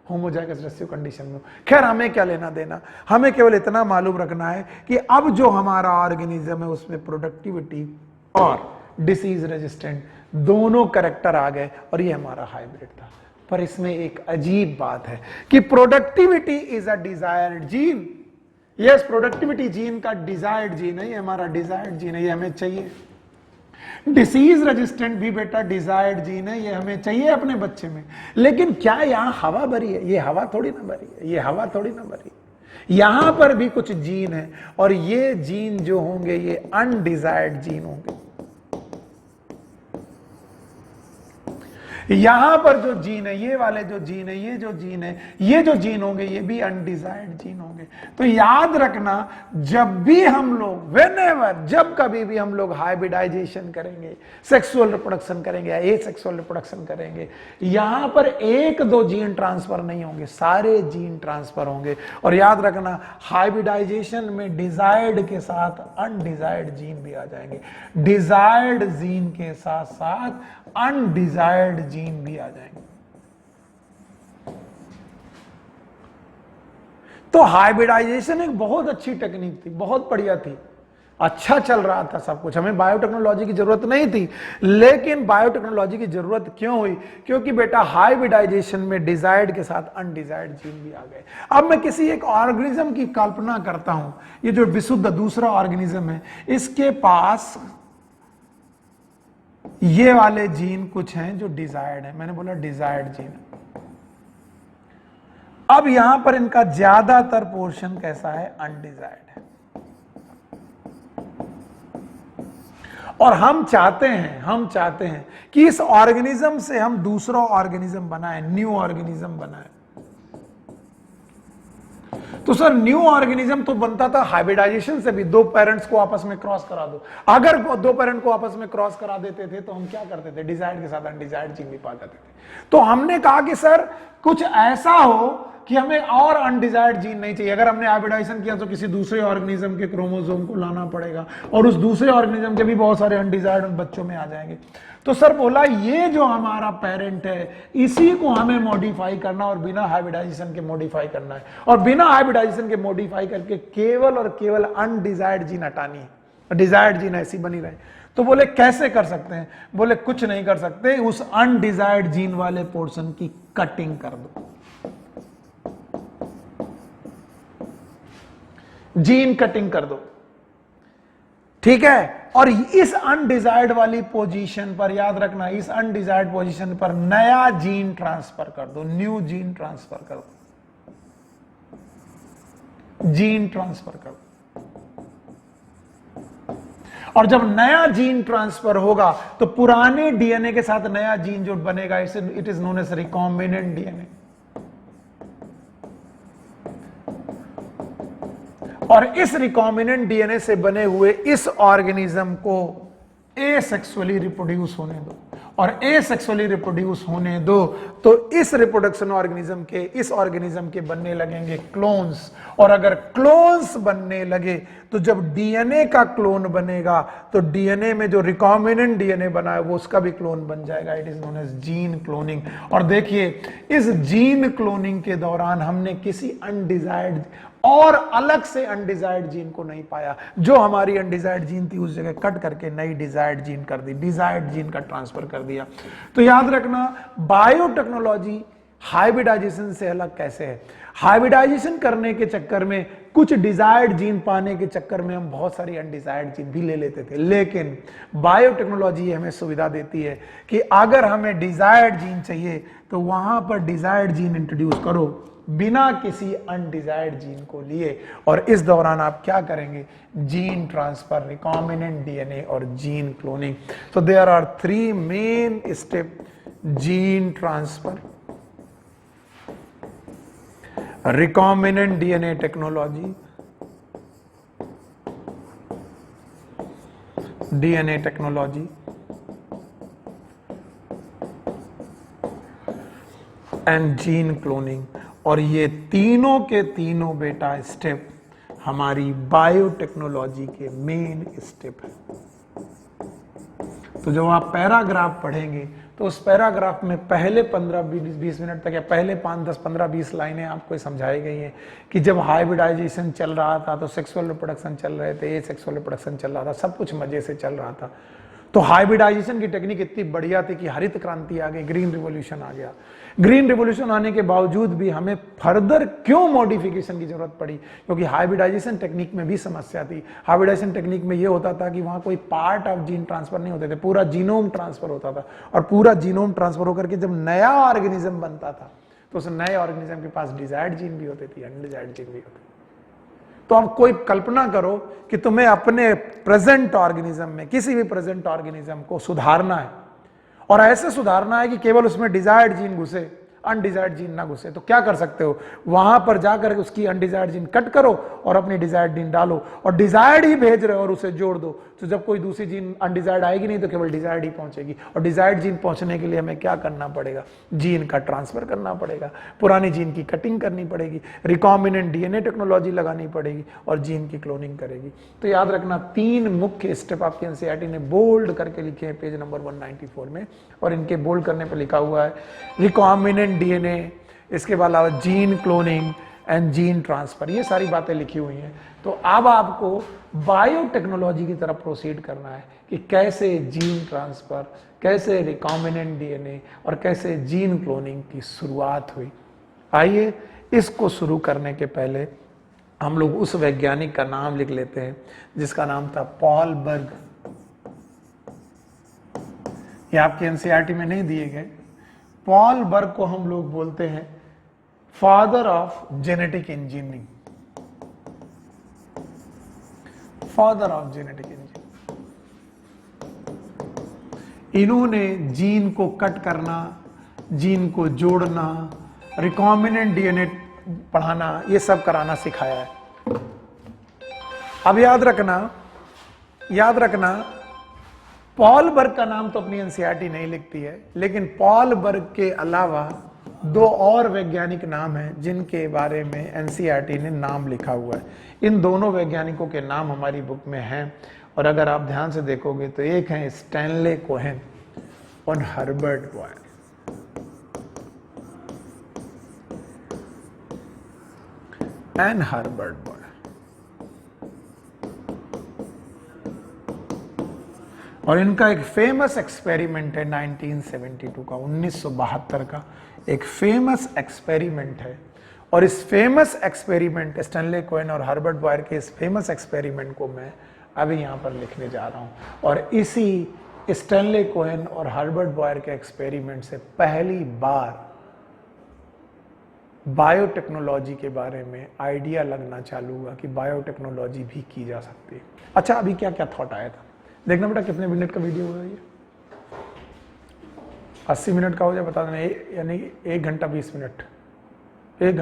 होमोजाइगस रेसेसिव कंडीशन में। खैर, हमें क्या लेना देना, हमें केवल इतना मालूम रखना है कि अब जो हमारा ऑर्गेनिज्म है उसमें प्रोडक्टिविटी और डिसीज रेजिस्टेंट दोनों कैरेक्टर आ गए, और ये हमारा हाइब्रिड था। पर इसमें एक अजीब बात है कि productivity is a desired gene. Yes, productivity gene का डिजायर्ड जीन है, ये हमारा डिजायर्ड जीन है, ये हमें चाहिए। डिसीज रेजिस्टेंट भी बेटा डिजायर्ड जीन है, ये हमें चाहिए अपने बच्चे में। लेकिन क्या यहां हवा भरी है? ये हवा थोड़ी ना भरी है, ये हवा थोड़ी ना भरी है। यहां पर भी कुछ जीन है, और ये जीन जो होंगे ये अनडिजायर्ड जीन होंगे। यहां पर जो जीन है, ये वाले जो जीन है, ये जो जीन है, ये जो जीन होंगे, ये भी अनडिजायर्ड जीन होंगे। तो याद रखना, जब भी हम लोग व्हेनेवर, जब कभी भी हम लोग हाइब्रिडाइजेशन करेंगे, सेक्सुअल रिप्रोडक्शन करेंगे या एसेक्सुअल रिप्रोडक्शन करेंगे, यहां पर एक दो जीन ट्रांसफर नहीं होंगे, सारे जीन ट्रांसफर होंगे। और याद रखना, हाइब्रिडाइजेशन में डिजायर्ड के साथ अनडिजायर्ड जीन भी आ जाएंगे, डिजायर्ड जीन के साथ साथ अनडिजायर्ड जीन भी आ जाएंगे। तो हाइब्रिडाइजेशन एक बहुत अच्छी टेक्निक थी, बहुत बढ़िया थी, अच्छा चल रहा था सब कुछ, हमें बायोटेक्नोलॉजी की जरूरत नहीं थी। लेकिन बायोटेक्नोलॉजी की जरूरत क्यों हुई? क्योंकि बेटा हाइब्रिडाइजेशन में डिजायर्ड के साथ अनडिजायर्ड जीन भी आ गए। अब मैं किसी एक ऑर्गेनिज्म की कल्पना करता हूं, ये जो विशुद्ध दूसरा ऑर्गेनिज्म है, इसके पास ये वाले जीन कुछ हैं जो डिजायर्ड है, मैंने बोला डिजायर्ड जीन। अब यहां पर इनका ज्यादातर पोर्शन कैसा है? अनडिजायर्ड है। और हम चाहते हैं कि इस ऑर्गेनिज्म से हम दूसरा ऑर्गेनिज्म बनाएं, न्यू ऑर्गेनिज्म बनाएं। तो सर न्यू ऑर्गेनिज्म तो बनता था हाइब्रिडाइजेशन से भी, दो पेरेंट्स को आपस में क्रॉस करा दो। अगर दो पेरेंट को आपस में क्रॉस करा देते थे तो हम क्या करते थे? डिजायर्ड के साथ अनडिजायर्ड जीन भी पा जाते थे। तो हमने कहा कि सर कुछ ऐसा हो कि हमें और अनडिजायर्ड जीन नहीं चाहिए। अगर हमने हाइब्रिडाइजेशन किया तो किसी दूसरे ऑर्गेनिज्म के क्रोमोसोम को लाना पड़ेगा, और उस दूसरे ऑर्गेनिज्म के भी बहुत सारे अनडिजायर्ड बच्चों में आ जाएंगे। तो सर बोला ये जो हमारा पेरेंट है इसी को हमें मॉडिफाई करना, और बिना हाइब्रिडाइजेशन के मॉडिफाई करना है, और बिना हाइब्रिडाइजेशन के मॉडिफाई करके केवल और केवल अनडिजायर्ड जीन हटानी है, डिजायर्ड जीन ऐसी बनी रहे। तो बोले कैसे कर सकते हैं? बोले कुछ नहीं कर सकते, उस अनडिजायर्ड जीन वाले पोर्शन की कटिंग कर दो, जीन कटिंग कर दो, ठीक है। और इस अनडिजायर्ड वाली पोजीशन पर, याद रखना, इस अनडिजायर्ड पोजीशन पर नया जीन ट्रांसफर कर दो, न्यू जीन ट्रांसफर कर दो, जीन ट्रांसफर कर दो। और जब नया जीन ट्रांसफर होगा तो पुराने डीएनए के साथ नया जीन जो बनेगा, it is known as recombinant DNA. और इस रिकॉम्बिनेंट डीएनए से बने हुए इस ऑर्गेनिज्म को एसेक्सुअली रिप्रोड्यूस होने दो, और एसेक्सुअली रिप्रोड्यूस होने दो तो इस रिप्रोडक्शन ऑर्गेनिज्म के, इस ऑर्गेनिज्म के बनने लगेंगे क्लोन्स। और अगर क्लोन्स बनने लगे तो जब डीएनए का क्लोन बनेगा तो डीएनए में जो रिकॉम्बिनेंट डीएनए बना है वो उसका भी क्लोन बन जाएगा। It is known as gene cloning. और देखिए इस जीन क्लोनिंग के दौरान हमने किसी अनडिजायर्ड और अलग से अनडिजायर्ड जीन को नहीं पाया। जो हमारी अनडिजायर्ड जीन थी उस जगह कट करके नई डिजायर्ड जीन कर दी, डिजायर्ड जीन का ट्रांसफर कर दिया। तो याद रखना बायोटेक्नोलॉजी हाइब्रिडाइजेशन से अलग कैसे है। हाइब्रिडाइजेशन करने के चक्कर में, कुछ डिजायर्ड जीन पाने के चक्कर में हम बहुत सारी अनडिजायर्ड जीन भी ले लेते थे, लेकिन बायोटेक्नोलॉजी हमें सुविधा देती है कि अगर हमें डिजायर्ड जीन चाहिए तो वहां पर डिजायर्ड जीन इंट्रोड्यूस करो बिना किसी अनडिजायर्ड जीन को लिए, और इस दौरान आप क्या करेंगे? जीन ट्रांसफर, रिकॉम्बिनेंट डीएनए और gene cloning. So there are 3 main step: gene transfer, recombinant DNA technology, DNA technology and gene cloning. और ये तीनों के तीनों बेटा स्टेप हमारी बायोटेक्नोलॉजी के मेन स्टेप है। तो जब आप पैराग्राफ पढ़ेंगे तो उस पैराग्राफ में पहले 15-20 मिनट तक या पहले 5-10-15-20 लाइनें आपको समझाई गई हैं कि जब हाइब्रिडाइजेशन चल रहा था तो सेक्सुअल रिप्रोडक्शन चल रहे थे, ये सेक्सुअल रिप्रोडक्शन चल रहा था, सब कुछ मजे से चल रहा था। तो हाइब्रिडाइजेशन की टेक्निक इतनी बढ़िया थी कि हरित क्रांति आ गई, ग्रीन रिवॉल्यूशन आ गया। ग्रीन रिवॉल्यूशन आने के बावजूद भी हमें फर्दर क्यों मॉडिफिकेशन की जरूरत पड़ी? क्योंकि हाइब्रिडाइजेशन टेक्निक में भी समस्या थी। हाइब्रिडाइजेशन टेक्निक में यह होता था कि वहां कोई पार्ट ऑफ जीन ट्रांसफर नहीं होते थे, पूरा जीनोम ट्रांसफर होता था। और पूरा जीनोम ट्रांसफर होकर के जब नया ऑर्गेनिज्म बनता था तो उस नए ऑर्गेनिज्म के पास डिजायर्ड जीन भी होते थे, अनडिजायर्ड जीन भी होते थे। तो आप कोई कल्पना करो कि तुम्हें अपने प्रेजेंट ऑर्गेनिज्म में, किसी भी प्रेजेंट ऑर्गेनिज्म को सुधारना है, और ऐसे सुधारना है कि केवल उसमें डिजायर्ड जीन घुसे, अनडिजायर्ड जीन ना घुसे। तो क्या कर सकते हो? वहां पर जाकर उसकी अनडिजायर्ड जीन कट करो और अपनी डिजायर्ड जीन डालो, और डिजायर्ड ही भेज रहे हो और उसे जोड़ दो। तो जब कोई दूसरी जीन अनडिजायर्ड आएगी नहीं तो केवल डिजायर्ड ही पहुंचेगी। और डिजायर्ड जीन पहुंचने के लिए हमें क्या करना पड़ेगा? जीन का ट्रांसफर करना पड़ेगा, पुरानी जीन की कटिंग करनी पड़ेगी, रिकॉम्बिनेंट डीएनए टेक्नोलॉजी लगानी पड़ेगी और जीन की क्लोनिंग करेगी। तो याद रखना 3 मुख्य स्टेप आपके एनसीईआरटी ने बोल्ड करके लिखे हैं पेज नंबर 194 में, और इनके बोल्ड करने पर लिखा हुआ है रिकॉम्बिनेंट डीएनए, इसके अलावा gene cloning and gene transfer, ये सारी बातें लिखी हुई हैं। तो अब आपको बायोटेक्नोलॉजी की तरफ प्रोसीड करना है कि कैसे जीन ट्रांसफर, कैसे रिकॉम्बिनेंट डीएनए और कैसे जीन क्लोनिंग की शुरुआत हुई। आइए इसको शुरू करने के पहले हम लोग उस वैज्ञानिक का नाम लिख लेते हैं जिसका नाम था पॉल बर्ग। ये आपके एनसीईआरटी में नहीं दिए गए। पॉल बर्ग को हम लोग बोलते हैं father of genetic engineering, father of genetic engineering. इन्होंने जीन को कट करना, जीन को जोड़ना, रिकॉम्बिनेंट डीएनए पढ़ाना, ये सब कराना सिखाया है। अब याद रखना पॉल बर्ग का नाम तो अपनी एनसीईआरटी नहीं लिखती है, लेकिन पॉल बर्ग के अलावा दो और वैज्ञानिक नाम हैं जिनके बारे में एनसीईआरटी ने नाम लिखा हुआ है। इन दोनों वैज्ञानिकों के नाम हमारी बुक में हैं, और अगर आप ध्यान से देखोगे तो एक है स्टैनले कोहेन और Herbert Boyer. And Herbert Boyer. और इनका एक फेमस एक्सपेरिमेंट है 1972 का, 1972 का एक फेमस एक्सपेरिमेंट है। और इस फेमस एक्सपेरिमेंट, स्टैनले कोहेन और हर्बर्ट बॉयर के इस फेमस एक्सपेरिमेंट को मैं अभी यहां पर लिखने जा रहा हूं। और इसी स्टैनले कोहेन और हर्बर्ट बॉयर के एक्सपेरिमेंट से पहली बार बायोटेक्नोलॉजी के बारे में आइडिया लगना चालू हुआ कि बायोटेक्नोलॉजी भी की जा सकती है। अच्छा, अभी क्या क्या थॉट आया था देखना बेटा, कितने मिनट का वीडियो हुआ ये? 80 मिनट का हो जाए बता देना, यानी 1 घंटा 20 मिनट, 1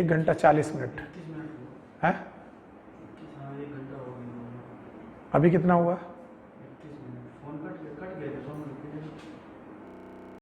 घंटा 40 मिनट है। अभी कितना हुआ?